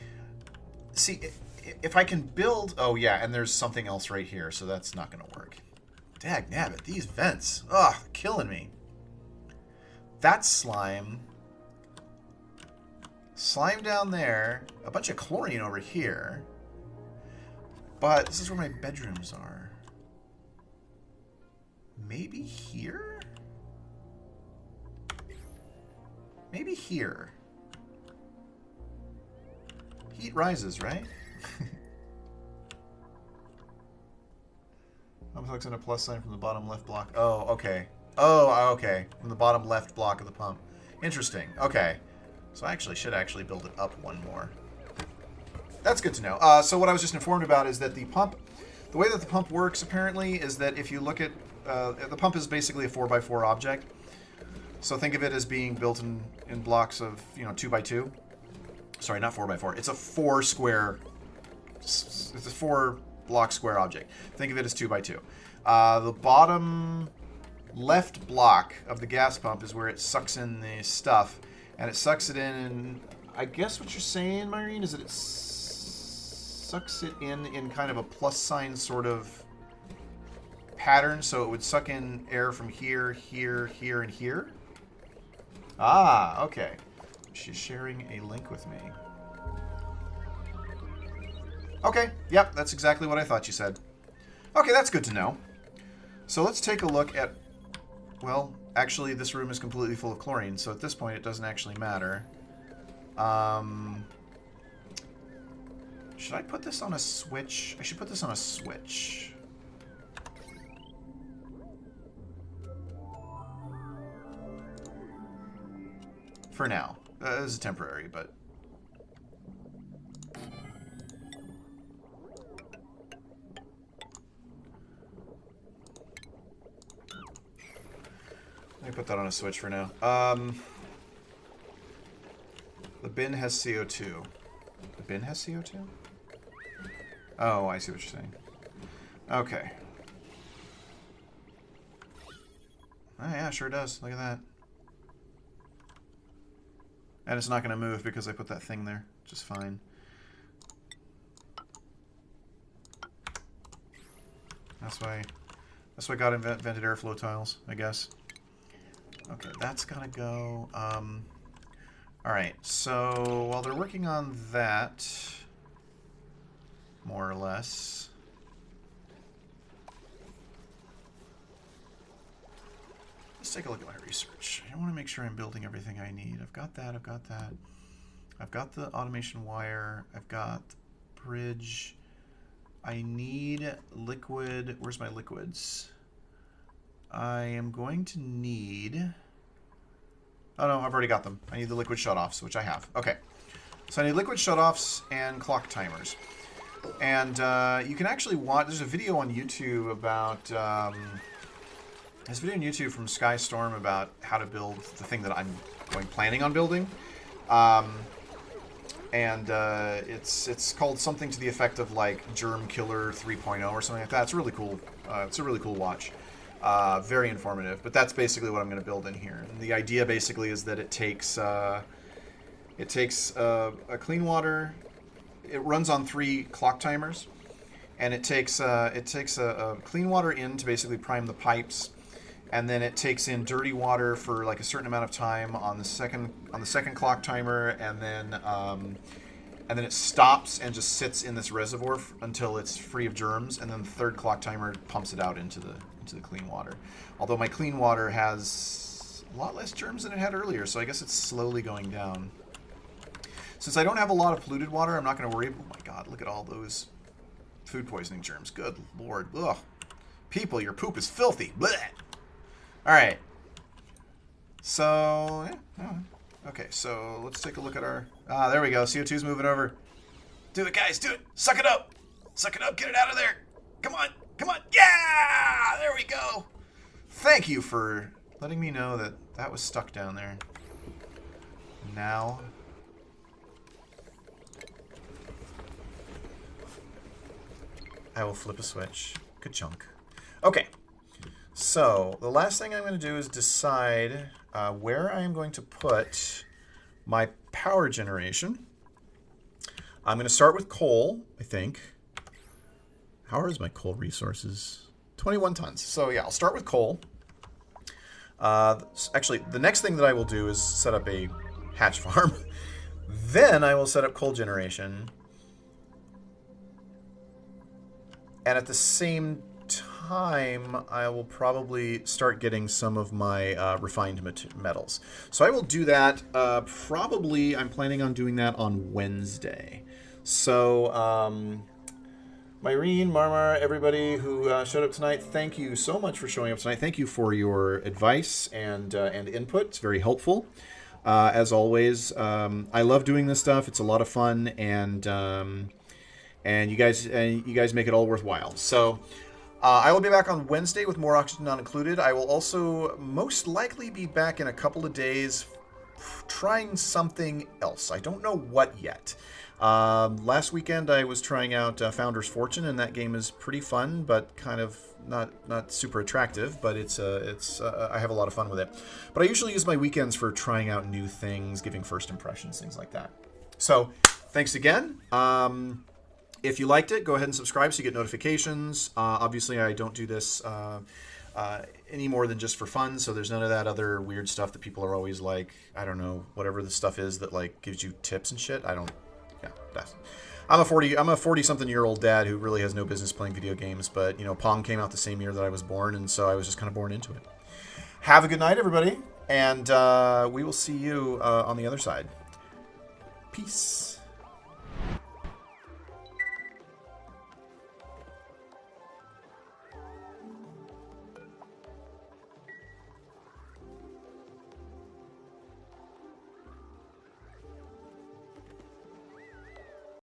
See, if I can build... Oh, yeah, and there's something else right here, so that's not going to work. Dagnabbit, these vents. Ugh, killing me. That's slime. Slime down there. A bunch of chlorine over here. But this is where my bedrooms are. Maybe here? Maybe here. Heat rises, right? Pump hooks in a plus sign from the bottom left block. Oh, okay. Oh, okay. From the bottom left block of the pump. Interesting. Okay. So I should actually build it up one more. That's good to know. So what I was just informed about is that the pump, the way that the pump works apparently is that if you look at, the pump is basically a 4x4 object. So think of it as being built in blocks of, 2x2. Sorry, not 4x4. It's a 4 square, it's a 4 block square object. Think of it as 2x2. The bottom left block of the gas pump is where it sucks in the stuff, and it sucks it in, and I guess what you're saying, Myrene, is that it sucks it in kind of a plus sign sort of pattern, so it would suck in air from here, here, here, and here? Ah, okay. She's sharing a link with me. Okay, yep, that's exactly what I thought you said. Okay, that's good to know. So let's take a look at... Well, actually, this room is completely full of chlorine, so at this point it doesn't actually matter. Should I put this on a switch? I should put this on a switch. For now. This is temporary, but... Let me put that on a switch for now. The bin has CO2. The bin has CO2? Oh, I see what you're saying. Okay. Oh, yeah, sure does. Look at that. And it's not going to move because I put that thing there. Just fine. That's why God invented airflow tiles, I guess. Okay, that's got to go. Alright, so while they're working on that, more or less... Let's take a look at my research. I want to make sure I'm building everything I need. I've got that, I've got that. I've got the automation wire. I've got bridge. I need liquid. Where's my liquids? I am going to need... Oh no, I've already got them. I need the liquid shutoffs, which I have. Okay. So I need liquid shutoffs and clock timers. And you can actually watch... There's a video on YouTube about... there's a video on YouTube from Skystorm about how to build the thing that I'm planning on building. It's called something to the effect of like Germ Killer 3.0 or something like that. It's really cool. It's a really cool watch. Very informative. But that's basically what I'm going to build in here. And the idea basically is that it takes a clean water. It runs on 3 clock timers, and it takes a clean water in to basically prime the pipes, and then it takes in dirty water for like a certain amount of time on the second clock timer, and then it stops and just sits in this reservoir until it's free of germs, and then the 3rd clock timer pumps it out into the clean water. Although my clean water has a lot less germs than it had earlier, so I guess it's slowly going down. Since I don't have a lot of polluted water, I'm not going to worry. Oh my god, look at all those food poisoning germs. Good lord. Ugh. People, your poop is filthy. Blech. Alright. So, yeah. Okay, so let's take a look at our... Ah, there we go. CO2's moving over. Do it, guys. Do it. Suck it up. Suck it up. Get it out of there. Come on. Come on. Yeah! There we go. Thank you for letting me know that that was stuck down there. Now... I will flip a switch. Good chunk. Okay. So, the last thing I'm going to do is decide where I am going to put my power generation. I'm going to start with coal, I think. How are my coal resources? 21 tons. So, yeah, I'll start with coal. Actually, the next thing that I will do is set up a hatch farm. Then I will set up coal generation. And at the same time, I will probably start getting some of my refined metals. So I will do that probably, I'm planning on doing that on Wednesday. So, Myrene, Marmar, everybody who showed up tonight, thank you so much for showing up tonight. Thank you for your advice and input. It's very helpful. As always, I love doing this stuff. It's a lot of fun, and you guys make it all worthwhile. So I will be back on Wednesday with more Oxygen Not Included. I will also most likely be back in a couple of days trying something else. I don't know what yet. Last weekend I was trying out Founder's Fortune, and that game is pretty fun, but kind of not super attractive. But I have a lot of fun with it. But I usually use my weekends for trying out new things, giving first impressions, things like that. So thanks again. If you liked it, go ahead and subscribe so you get notifications. Obviously, I don't do this any more than just for fun, so there's none of that other weird stuff that people are always like, I don't know, whatever the stuff is that like gives you tips and shit. I'm a 40-something-year-old dad who really has no business playing video games, but you know, Pong came out the same year that I was born, and so I was just kind of born into it. Have a good night, everybody, and we will see you on the other side. Peace.